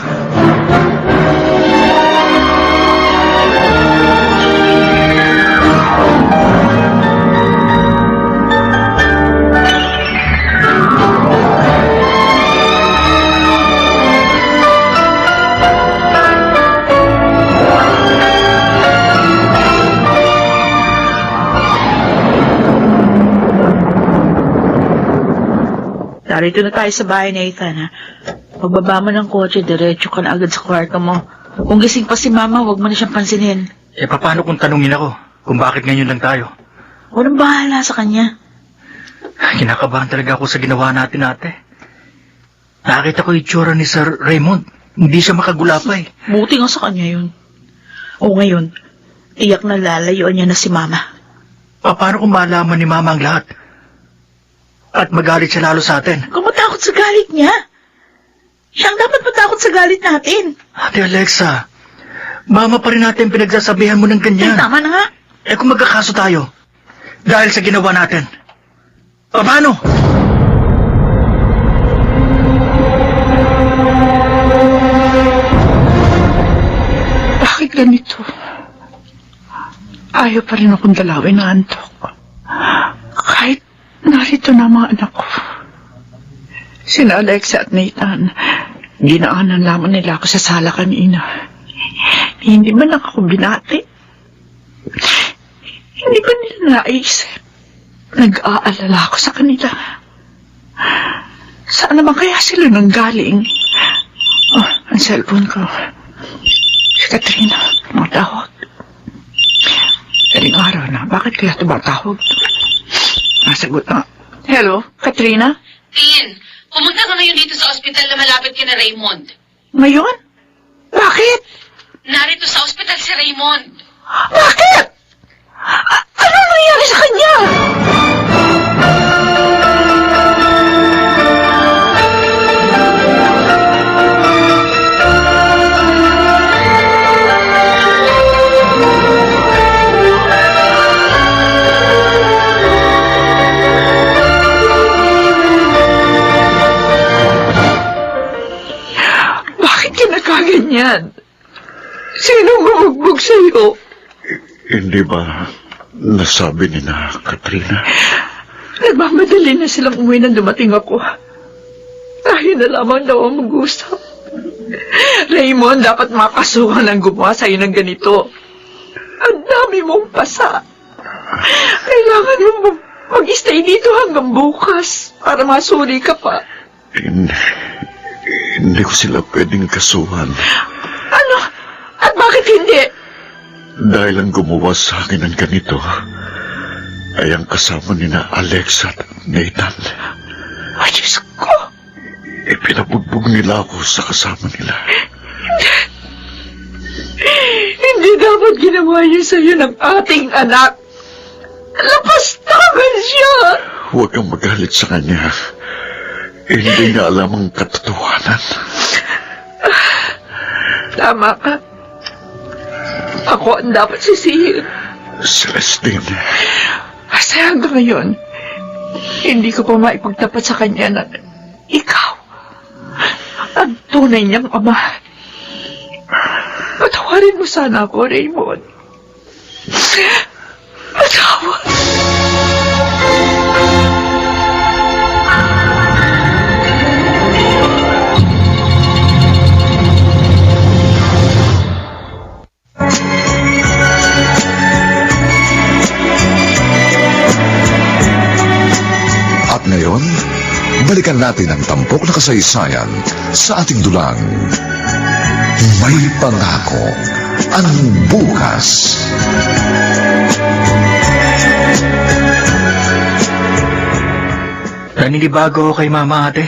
Speaker 3: Narito na tayo sa bahay, Nathan, ha? Pagbaba mo ng kotse, diretso ka na agad sa kwarto mo. Kung gising pa si Mama, huwag mo na siyang pansinin.
Speaker 4: Eh, paano kung tanungin ako kung bakit ngayon lang tayo?
Speaker 3: Walang bahala sa kanya.
Speaker 4: Kinakabahan talaga ako sa ginawa natin, ate. Nakita ko yung itsura ni Sir Raymond. Hindi siya makagulapay.
Speaker 3: Buti nga sa kanya yun. O ngayon, tiyak na lalayuan niya na si Mama.
Speaker 4: Paano kung malaman ni Mama ang lahat? At magalit siya lalo sa atin?
Speaker 3: Kung matakot sa galit niya. Siya ang dapat matakot sa galit natin.
Speaker 4: Ate Alexa, Mama pa rin natin pinagsasabihan mo ng ganyan.
Speaker 3: Tama na nga.
Speaker 4: Eh kung magkakaso tayo, dahil sa ginawa natin, paano?
Speaker 2: Bakit ganito? Ayaw pa rin akong dalawin na antok. Kahit narito na ang mga anak ko. Sina Alexa at Nathan, ginaanan lamang nila ako sa sala kanina. Hindi man lang ako binati. Hindi ba nila naisip? Nag-aalala ako sa kanila. Saan naman kaya sila nanggaling? Oh, ang cellphone ko. Si Katrina, tumatawag. Galing araw na, bakit kaya tumatawag? Nasagot na. Hello, Katrina?
Speaker 5: Tin, pumunta ka ngayon dito sa ospital na malapit kina Raymond.
Speaker 2: Ngayon? Bakit?
Speaker 5: Narito sa ospital si Raymond.
Speaker 2: Bakit? Ano nangyari sa kanya? Bakit ka nagkaganyan? Sinong gumugbog sa'yo?
Speaker 7: Hindi ba nasabi ni na Katrina?
Speaker 2: Nagmamadali na silang umuwi nang dumating ako. Tayo na lamang daw ang mag-usap. Raymond, dapat makasuhan ang gumawa sa'yo ng ganito. Ang dami mong pasa. Kailangan mo mag-stay dito hanggang bukas para masuri ka pa.
Speaker 7: Hindi ko sila pwedeng kasuhan.
Speaker 2: Ano? At bakit hindi?
Speaker 7: Dahil ang gumawa sa akin ng ganito ay ang kasama ni na Alexa at Nathan.
Speaker 2: Ay, Diyos ko.
Speaker 7: Pinabugbog nila ako sa kasama nila.
Speaker 2: Hindi dapat ginawa niyo sa'yo ng ating anak. Lapastangan siya.
Speaker 7: Huwag kang magalit sa kanya. Hindi niya alam ang katotohanan.
Speaker 2: Tama ka. Ako ang dapat sisihin.
Speaker 7: Celestine,
Speaker 2: Kasi hanggang ngayon, hindi ko pa maipagtapat sa kanya na ikaw ang tunay niyang ama. Patawarin mo sana ako, Raymond. Patawad.
Speaker 1: At ngayon, balikan natin ang tampok na kasaysayan sa ating dulang. May pangako ang bukas.
Speaker 4: Naninibago ako kay Mama, ate.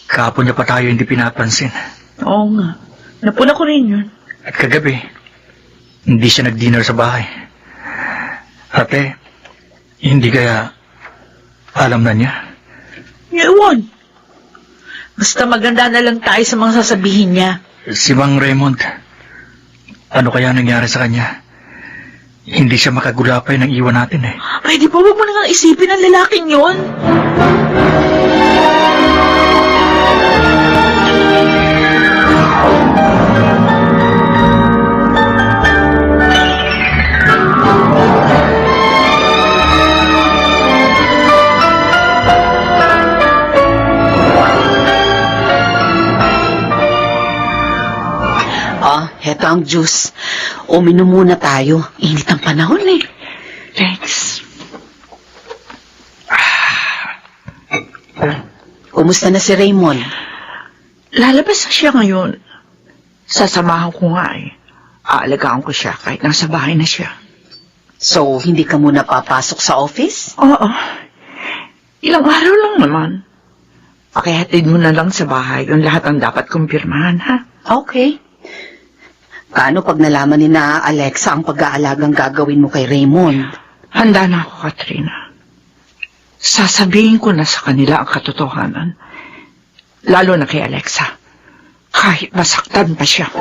Speaker 4: Kahapon niya pa tayo hindi pinapansin.
Speaker 3: Oo nga. Napuna ko rin yun.
Speaker 4: At kagabi, hindi siya nag-dinner sa bahay. Ate, hindi kaya alam na niya?
Speaker 3: Ewan. Basta maganda na lang tayo sa mga sasabihin niya.
Speaker 4: Si Mang Raymond, ano kaya nangyari sa kanya? Hindi siya makagulapay ng iwan natin eh.
Speaker 3: Pwede pa ba mo nang isipin ang lalaking yon?
Speaker 5: Heto ang juice. Uminom muna tayo. Init ang panahon eh.
Speaker 2: Thanks.
Speaker 5: Kumusta na si Raymond?
Speaker 2: Lalabas na siya ngayon. Sasamahan ko nga eh. Aalagaan ko siya kahit nasa bahay na siya.
Speaker 5: So, hindi ka muna papasok sa office?
Speaker 2: Oo. Ilang araw lang naman. Pakihatid mo na lang sa bahay yung lahat ang dapat kumpirmahan, ha?
Speaker 5: Okay. Paano pag nalaman ni na Alexa ang pag-aalagang gagawin mo kay Raymond?
Speaker 2: Handa na ako, Katrina. Sasabihin ko na sa kanila ang katotohanan. Lalo na kay Alexa. Kahit masaktan pa siya.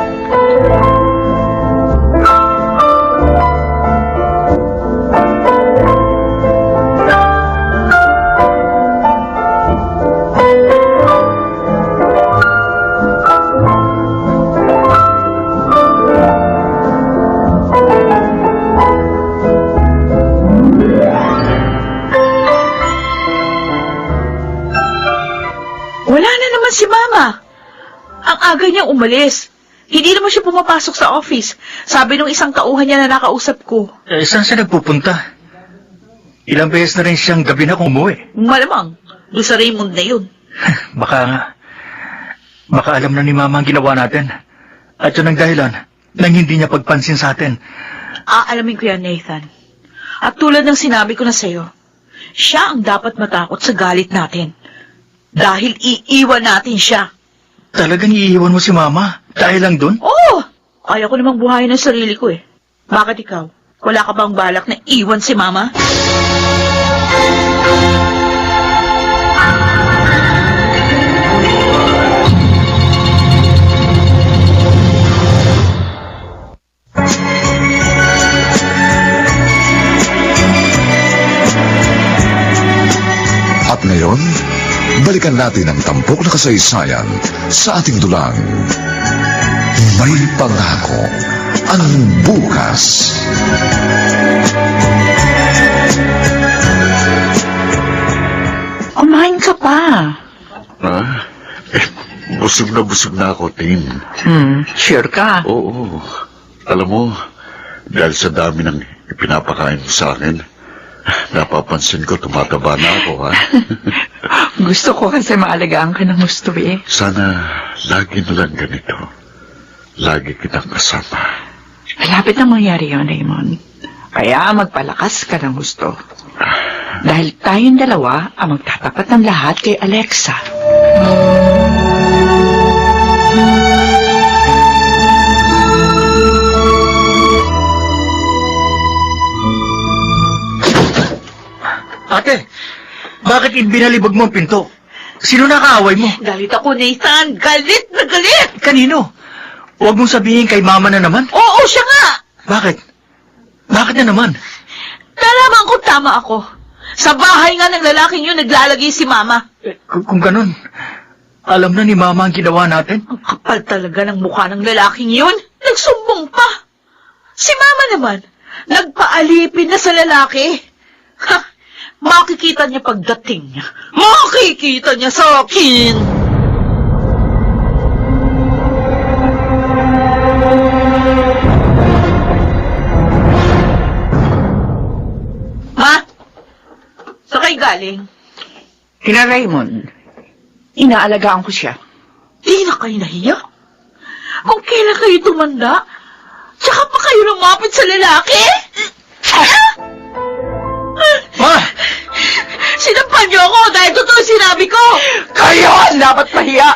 Speaker 3: Wala na naman si Mama. Ang aga niyang umalis. Hindi naman siya pumapasok sa office. Sabi nung isang tauhan niya na nakausap ko.
Speaker 4: Saan siya nagpupunta? Ilang beses na rin siyang gabi na kung umuwi.
Speaker 3: Malamang, doon sa Raymond na yun.
Speaker 4: Baka nga. Baka alam na ni Mama ang ginawa natin. At yun ang dahilan nang hindi niya pagpansin sa atin.
Speaker 3: Aalamin ko yan, Nathan. At tulad ng sinabi ko na sa'yo, siya ang dapat matakot sa galit natin. Dahil iiwan natin siya.
Speaker 4: Talagang iiwan mo si Mama? Dahil lang dun?
Speaker 3: Oo! Kaya ko namang buhayin ang sarili ko eh. Bakit ikaw? Wala ka bang balak na iwan si Mama?
Speaker 1: At ngayon, balikan natin ang tampok na kasaysayan sa ating dulang. May pangako ang bukas.
Speaker 2: Kumain ka pa.
Speaker 7: Busog na ako, Tin.
Speaker 2: Sure ka?
Speaker 7: Oo. Alam mo, dahil sa dami ng ipinapakain mo sa akin, napapansin ko tumataba na ako, ha?
Speaker 2: Gusto ko kasi maalagaan ka ng gusto eh.
Speaker 7: Sana lagi na lang ganito. Lagi kitang kasama.
Speaker 2: Malapit na mangyari yun, Raymond. Kaya magpalakas ka ng gusto. Dahil tayong dalawa ang magtatapat ng lahat kay Alexa.
Speaker 4: Ate, bakit ibinalibag mo ang pinto? Sino nakaaway mo?
Speaker 3: Galit ako, Nathan. Galit na galit!
Speaker 4: Kanino? Huwag mong sabihin kay Mama na naman.
Speaker 3: Oo, siya nga!
Speaker 4: Bakit? Bakit na naman?
Speaker 3: Nalaman ko tama ako. Sa bahay nga ng lalaking yun naglalagay si Mama.
Speaker 4: Kung ganun, Alam na ni Mama ang ginawa natin.
Speaker 3: Ang kapal talaga ng mukha ng lalaking yun. Nagsumbong pa. Si Mama naman, nagpaalipin na sa lalaki. Ha, makikita niya pagdating niya. Makikita niya sa akin. Ma, saan kayo galing?
Speaker 2: Kina Raymond, inaalagaan ko siya.
Speaker 3: Di na kayo nahiya? Kung kailan kayo tumanda, tsaka pa kayo lumapit sa lalaki?
Speaker 4: Ma!
Speaker 3: Sinampan niyo ako dahil totoo sinabi ko!
Speaker 2: Kayo ang dapat mahiya!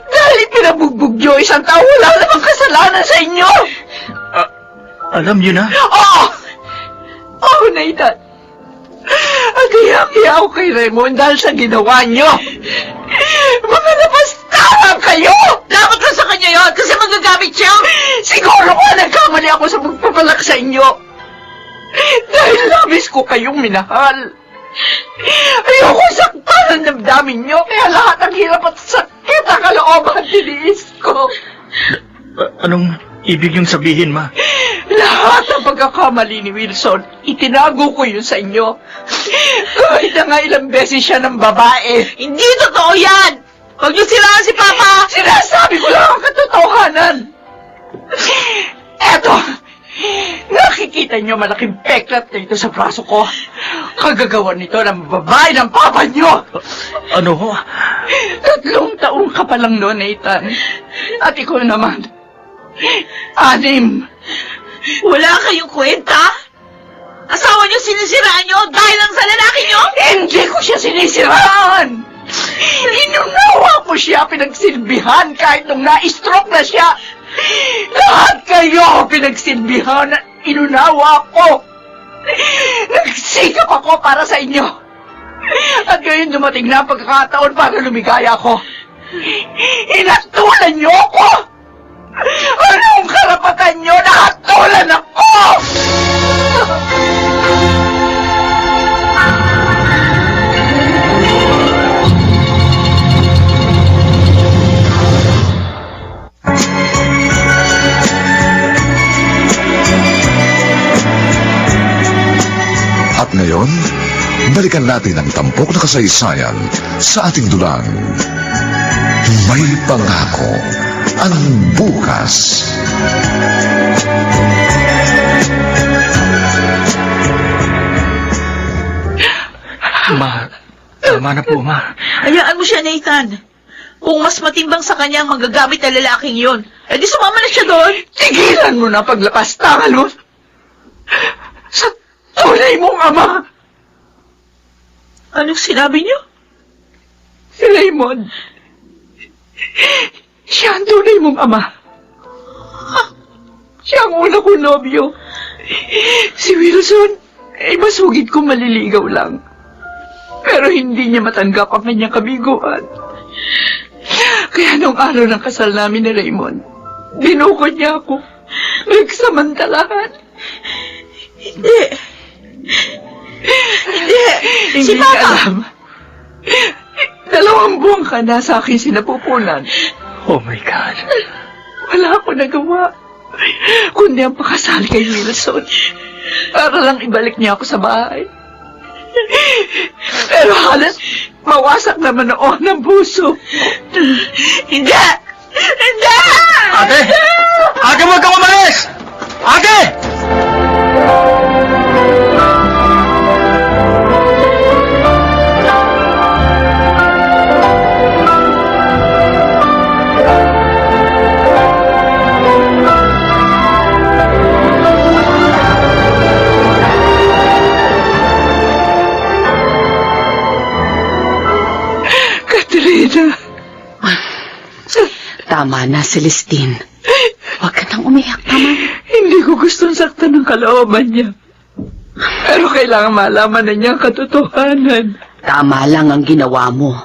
Speaker 2: Dahil pinabugbog niyo isang tao, wala namang kasalanan sa inyo!
Speaker 4: Alam niyo na?
Speaker 2: Oo! Oo, Nathan. At hiya ako kay Raymond dahil sa ginawa niyo. Mga napastaran kayo!
Speaker 3: Dapat lang sa kanya yon kasi magagamit siya!
Speaker 2: Siguro ko nagkamali ako sa pagpapalak sa inyo. Dahil labis ko kayong minahal. Ayoko saktan ang damdamin niyo, kaya lahat ng hirap at sakit ang kalooban tiniis ko.
Speaker 4: Anong ibig niyong sabihin, Ma?
Speaker 2: Lahat ng pagkakamali ni Wilson, itinago ko yun sa inyo. Kahit na nga ilang beses siya ng babae.
Speaker 3: Hindi totoo yan! Huwag niyo siraan si Papa!
Speaker 2: Sinasabi ko lang ang katotohanan. Eto, nakikita niyo malaking peklat dito sa braso ko. Kagagawa nito ng babae ng papa niyo.
Speaker 4: Ano?
Speaker 2: 3 taong ka pa lang noon, Nathan. At ikaw naman, 6.
Speaker 3: Wala kayong kwenta? Asawa niyo sinisiraan niyo dahil lang sa lalaki niyo?
Speaker 2: Hindi ko siya sinisiraan! Inunawa ko siya, pinagsilbihan kahit nung na-stroke na siya. Lahat kayo pinagsilbihan at inunawa ko. Nagsikap ako para sa inyo. At ngayon dumating na ang pagkakataon para lumigaya ako. Inatulan niyo ako! Anong karapatan niyo na hatulan ako?
Speaker 1: At ngayon, balikan natin ang tampok na kasaysayan sa ating dulang. May pangako ang bukas.
Speaker 4: Ma, tama na po, Ma.
Speaker 3: Hayaan mo siya, Nathan. Kung mas matimbang sa kanya ang magagamit na lalaking yun, edi sumama na siya doon.
Speaker 2: Tigilan mo na paglapastangan mo sa tunay mong ama.
Speaker 3: Anong sinabi niyo?
Speaker 2: Si Raymond. Siya ang tunay mong ama. Siya ang una kong nobyo. Si Wilson, masugid ko maliligaw lang. Pero hindi niya matanggap ang kanyang kabiguan. Kaya nung araw ng kasal namin ni Raymond, dinukot niya ako. Nagsamantalahan.
Speaker 3: Hindi.
Speaker 2: Hindi
Speaker 3: Si
Speaker 2: niya
Speaker 3: Papa!
Speaker 2: alam. 2 buwan ka na sa akin sinapupunan.
Speaker 4: Oh my God.
Speaker 2: Wala ako nagawa. Kundi ang pakasal kay Wilson. Para lang ibalik niya ako sa bahay. Pero halos mawasak naman noon ang puso.
Speaker 3: Hindi! Hindi!
Speaker 4: Ate! Ate, huwag kang umalis! Ate!
Speaker 2: Katrina,
Speaker 5: Tama na, Celestine. Huwag ka nang umiyak naman.
Speaker 2: hindi ko gustong saktan ng kalooban niya. Pero kailangan malaman na niya ang katotohanan.
Speaker 5: Tama lang ang ginawa mo.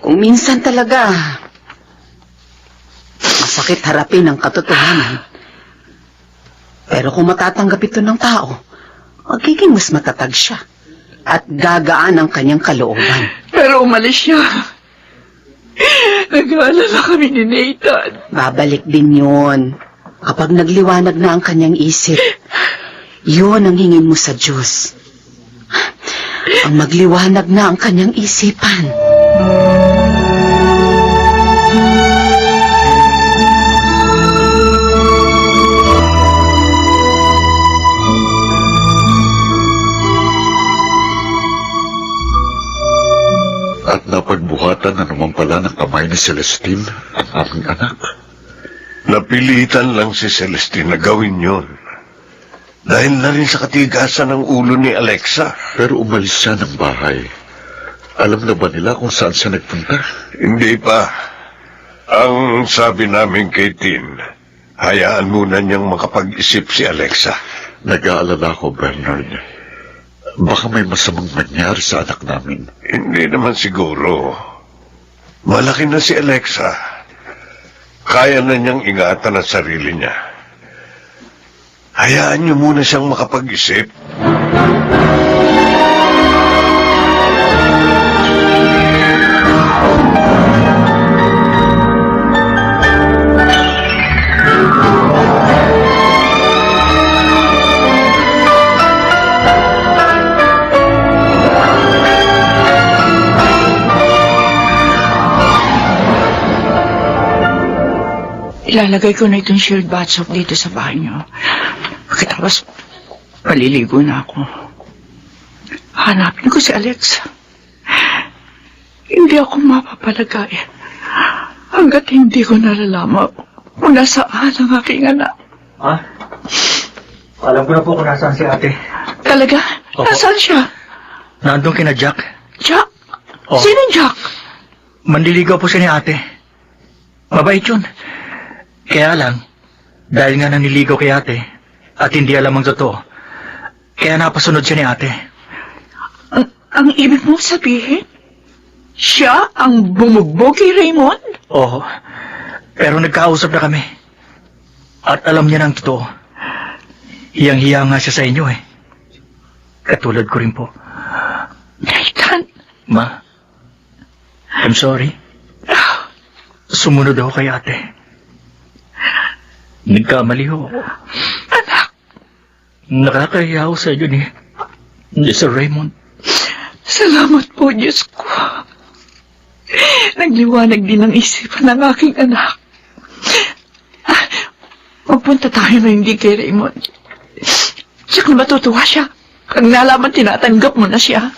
Speaker 5: Kung minsan talaga, masakit harapin ang katotohanan. Pero kung matatanggap ito ng tao, magiging mas matatag siya. At gagaan ang kanyang kalooban.
Speaker 2: Pero Pero umalis siya. Nag-aalala kami ni Nathan.
Speaker 5: Babalik din yun. Kapag nagliwanag na ang kanyang isip, yun ang hingin mo sa Diyos. Ang magliwanag na ang kanyang isipan.
Speaker 7: At napagbuhatan na naman pala ng kamay ni Celestine ang aming anak.
Speaker 6: Napilitan lang si Celestine na gawin yon. Dahil na rin sa katigasan ng ulo ni Alexa.
Speaker 7: Pero umalis siya ng bahay. Alam na ba nila kung saan siya nagpunta?
Speaker 6: Hindi pa. Ang sabi namin kay Tin, hayaan muna niyang makapag-isip si Alexa.
Speaker 7: Nag-aalala ko, Bernard. Baka may masamang mangyari sa anak namin.
Speaker 6: Hindi naman siguro. Malaki na si Alexa. Kaya na niyang ingatan ang sarili niya. Hayaan niyo muna siyang makapag-isip.
Speaker 2: Ilalagay ko na itong shield bathtub dito sa bahay niyo. Pagkatapos, paliligo na ako. Hanapin ko si Alexa. Hindi ako mapapalagay hanggat hindi ko nalalaman kung nasaan ang aking anak.
Speaker 4: Ha? Alam ko na po kung nasaan si ate.
Speaker 2: Talaga?
Speaker 4: Opo.
Speaker 2: Nasaan siya?
Speaker 4: Nandun kina Jack.
Speaker 2: Jack?
Speaker 4: Oh.
Speaker 2: Sino Jack?
Speaker 4: Mandiligaw po siya ni ate. Mabait yun. Kaya lang, dahil nga naniligaw kay ate, at hindi alam ang totoo, kaya napasunod siya ni ate.
Speaker 2: Ang ibig mo sabihin? Siya ang bumugbog kay Raymond?
Speaker 4: Oo, pero nagkausap na kami. At alam niya ng totoo. Hiyang-hiya nga siya sa inyo eh. Katulad ko rin po.
Speaker 2: Nathan?
Speaker 4: Ma, I'm sorry. Sumunod ako kay ate. Nagkamali ho.
Speaker 2: Anak,
Speaker 4: Nakakahiya ako sa inyo ni Sir Raymond.
Speaker 2: salamat po, Diyos ko. Nagliwanag din ang isipan ng aking anak. Magpunta tayo na hindi kay Raymond. Tsaka matutuwa siya. Pag nalaman tinatanggap mo na siya.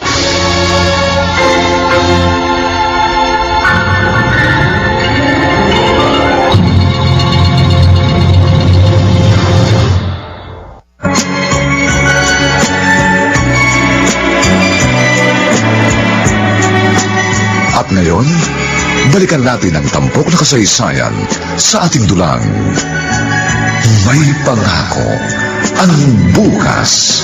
Speaker 1: At ngayon, balikan natin ang tampok na kasaysayan sa ating dulang. May pangako ang bukas.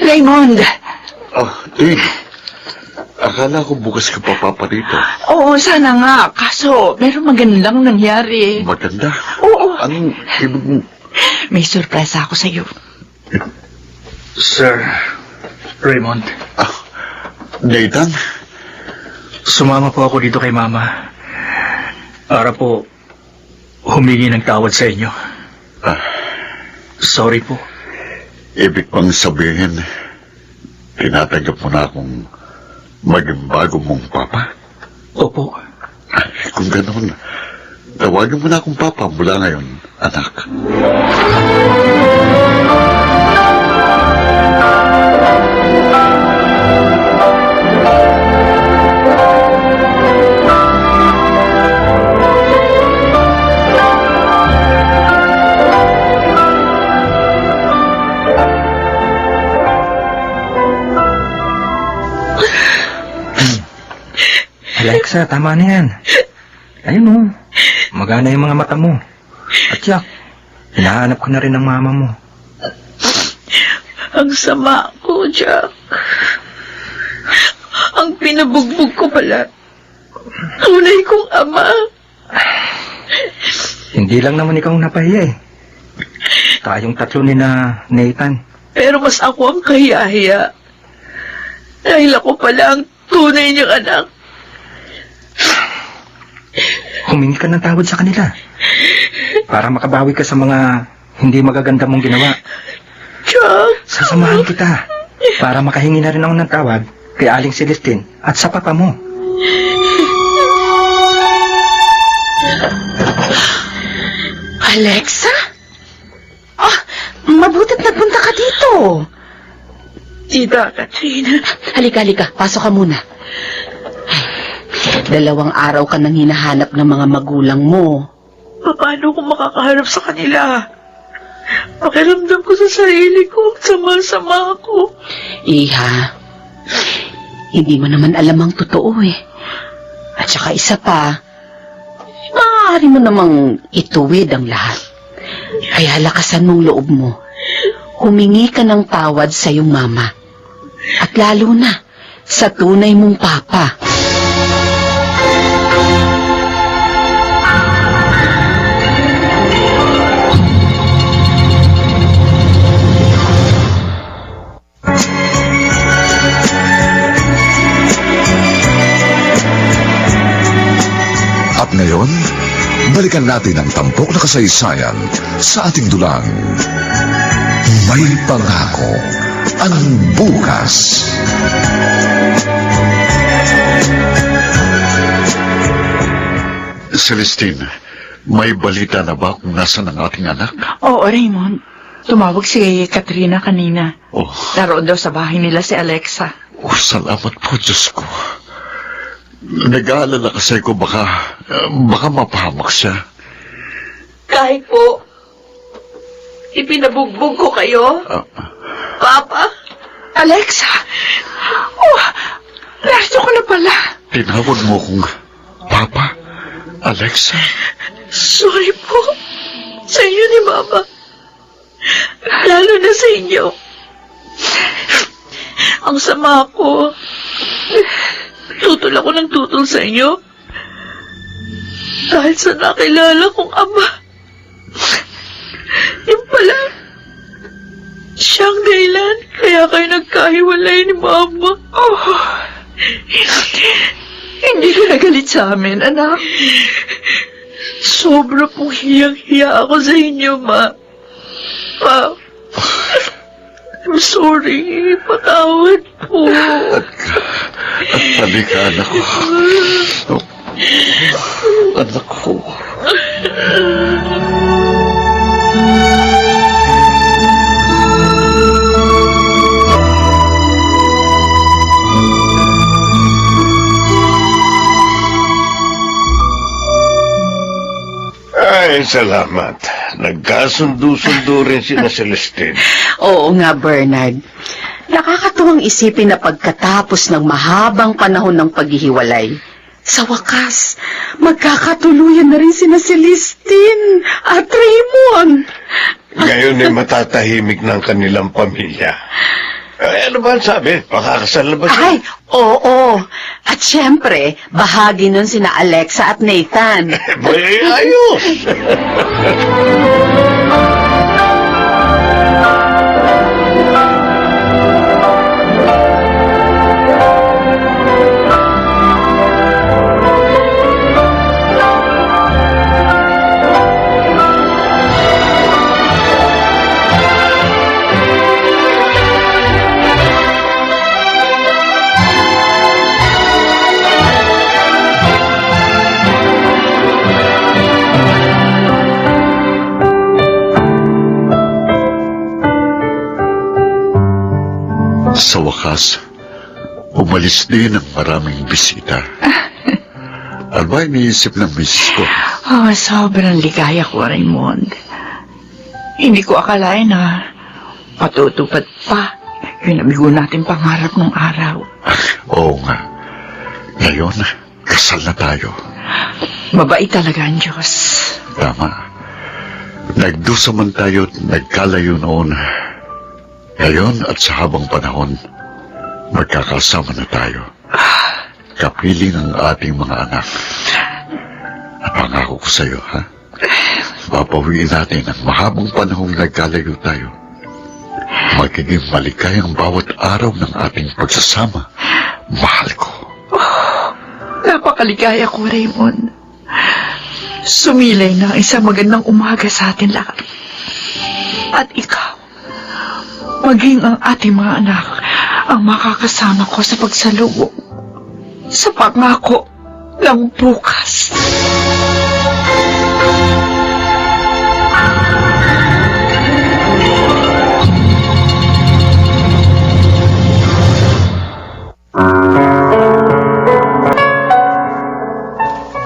Speaker 2: Raymond!
Speaker 7: Oh, Tin. Akala ko bukas ka papaparito.
Speaker 2: Oo, sana nga. Kaso, meron magandang nangyari.
Speaker 7: Maganda.
Speaker 2: Oo.
Speaker 7: Anong ibig mo?
Speaker 2: May surpresa ako sa'yo.
Speaker 4: Sir Raymond,
Speaker 7: Nathan?
Speaker 4: sumama po ako dito kay Mama para po humingi ng tawad sa inyo. Sorry po.
Speaker 7: Ibig pang sabihin, tinatanggap mo na akong maging bago mong papa?
Speaker 4: Opo.
Speaker 7: Kung gano'n, tawagin mo na akong papa mula ngayon, anak.
Speaker 8: Alexa, tama na yan. Ayun o, magana yung mga mata mo. At Jack, hinahanap ko na rin ang mama mo.
Speaker 3: Ang sama ko, Jack. Ang pinabugbog ko pala. Tunay kong ama.
Speaker 8: Hindi lang naman ikaw napahiya eh. tayong tatlo ni na Nathan.
Speaker 3: Pero mas ako ang kahiyahiya. Dahil ako pala ang tunay niyang anak.
Speaker 8: Humingi ka ng tawad sa kanila. Para makabawi ka sa mga hindi magaganda mong ginawa.
Speaker 3: Chang!
Speaker 8: Sasamahan kita. Para makahingi na rin ako ng tawad kay Aling Celestine at sa papa mo.
Speaker 5: Alexa? Ah, mabuti't nagpunta ka dito.
Speaker 3: Tita Katrina.
Speaker 5: Halika. Pasok ka muna. Ay, 2 araw ka nang hinahanap ng mga magulang mo.
Speaker 3: Paano ko makakaharap sa kanila? Pakiramdam ko sa sarili ko. Sama-sama ako.
Speaker 5: Iha, hindi mo naman alam ang totoo eh. At saka isa pa, maaari mo namang ituwid ang lahat. Kaya lakasan mong loob mo. Humingi ka ng tawad sa iyong mama. At lalo na, sa tunay mong papa.
Speaker 1: At ngayon, balikan natin ang tampok na kasaysayan sa ating dulang. May pangako ang bukas.
Speaker 7: Celestine, may balita na ba kung nasan ang ating anak?
Speaker 2: Oo, Raymond. Tumawag si Katrina kanina.
Speaker 7: Oh,
Speaker 2: Naroon daw sa bahay nila si Alexa.
Speaker 7: salamat po, Diyos ko. Nag-aalala kasi ko baka mapahamak siya.
Speaker 3: Kahit po, ipinabugbog ko kayo,
Speaker 7: Ah,
Speaker 3: Papa. Alexa! Oh, narito ko na pala.
Speaker 7: tinawag mo kong Papa? Alexa?
Speaker 3: Sorry po. Sa inyo ni Mama. Lalo na sa inyo. Ang sama ko. Tutol ako ng tutol sa inyo. Dahil sa nakilala kong ama. Yung pala, siyang dahilan kaya kayo nagkahiwalay ni Mama. Oh, hindi ka nagalit sa amin, anak. Sobra pong hiyang-hiya ako sa inyo, Ma. Pa, I'm sorry. Patawad po.
Speaker 7: Halika, anak ko. Oh, anak ko.
Speaker 6: Ay, salamat. Nagkasundo-sundo rin si na Celestine.
Speaker 5: Oo nga, Bernard. Nakakatuwang isipin na pagkatapos ng mahabang panahon ng paghihiwalay, sa wakas, magkakatuluyan na rin sina Celestine at Raymond.
Speaker 6: Ngayon ay matatahimik ng kanilang pamilya. Ay, ano ba ang sabi? Pakakasal na ba siya?
Speaker 5: Ay, oo. At syempre, bahagi nun sina Alexa at Nathan.
Speaker 6: May ayos!
Speaker 7: Sa wakas, umalis din ang maraming bisita. Ano ba iniisip ng misis ko?
Speaker 2: Oh, sobrang ligaya ko, Raymond. Hindi ko akalain na patutupad pa yung nabigo natin pangarap ng araw.
Speaker 7: Oo nga. Ngayon, kasal na tayo.
Speaker 2: Mabait talaga ang Diyos.
Speaker 7: Tama. Nagdusa man tayo at nagkalayo noon. Ngayon at sa habang panahon, magkakasama na tayo. Kapiling ang ating mga anak. Napangako ko sa'yo, ha? Papawiin natin ang mahabang panahong nagkalayo tayo. Magiging maligay ang bawat araw ng ating pagsasama. Mahal ko.
Speaker 3: Napakaligaya ko, Raymond. Sumilay na ang isang magandang umaga sa atin lahat. At ikaw, maging ang ating mga anak, ang makakasama ko sa pagsalubong, sa pangako ng bukas.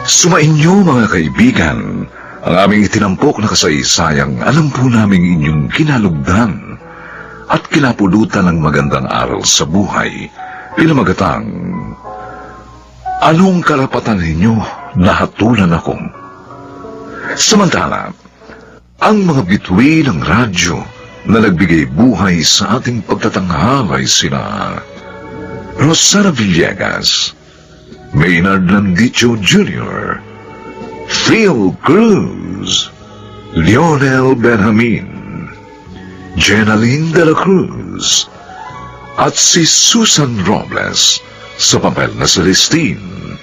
Speaker 1: Sumainyo mga kaibigan, ang aming itinampok na kasaysayang alam po naming inyong kinalugdan at kinapulutan ng magandang aral sa buhay, pinamagatang, anong karapatan ninyo na hatulan ako? Samantala, ang mga bituin ng radyo na nagbigay buhay sa ating pagtatanghal ay sina Rosana Villegas, Maynard Landicho Jr., Phil Cruz, Lionel Benjamin, Jenaline de la Cruz, at si Susan Robles sa papel na Celestine.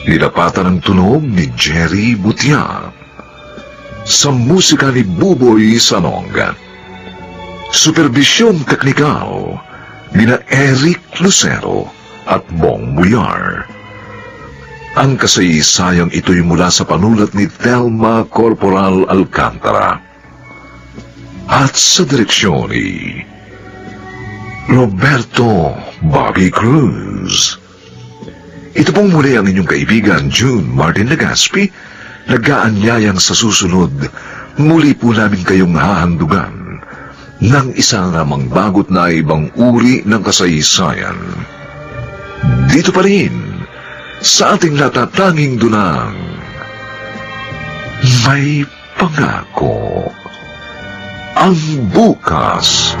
Speaker 1: Nilapatan ang tunog ni Jerry Butia. Sa musika ni Buboy Sanong. Supervisyong teknikal ni na Eric Lucero at Bong Buyar. Ang kasaysayang ito'y mula sa panulat ni Telma Corporal Alcantara at sa direksyon ni Roberto Bobby Cruz. Ito pong muli ang inyong kaibigan June Martin Legaspi, nag-aanyayang sa susunod muli po namin kayong hahandugan ng isa namang bagot na ibang uri ng kasaysayan. Dito pa rin, sa ating natatanging dunang, may pangako ang bukas.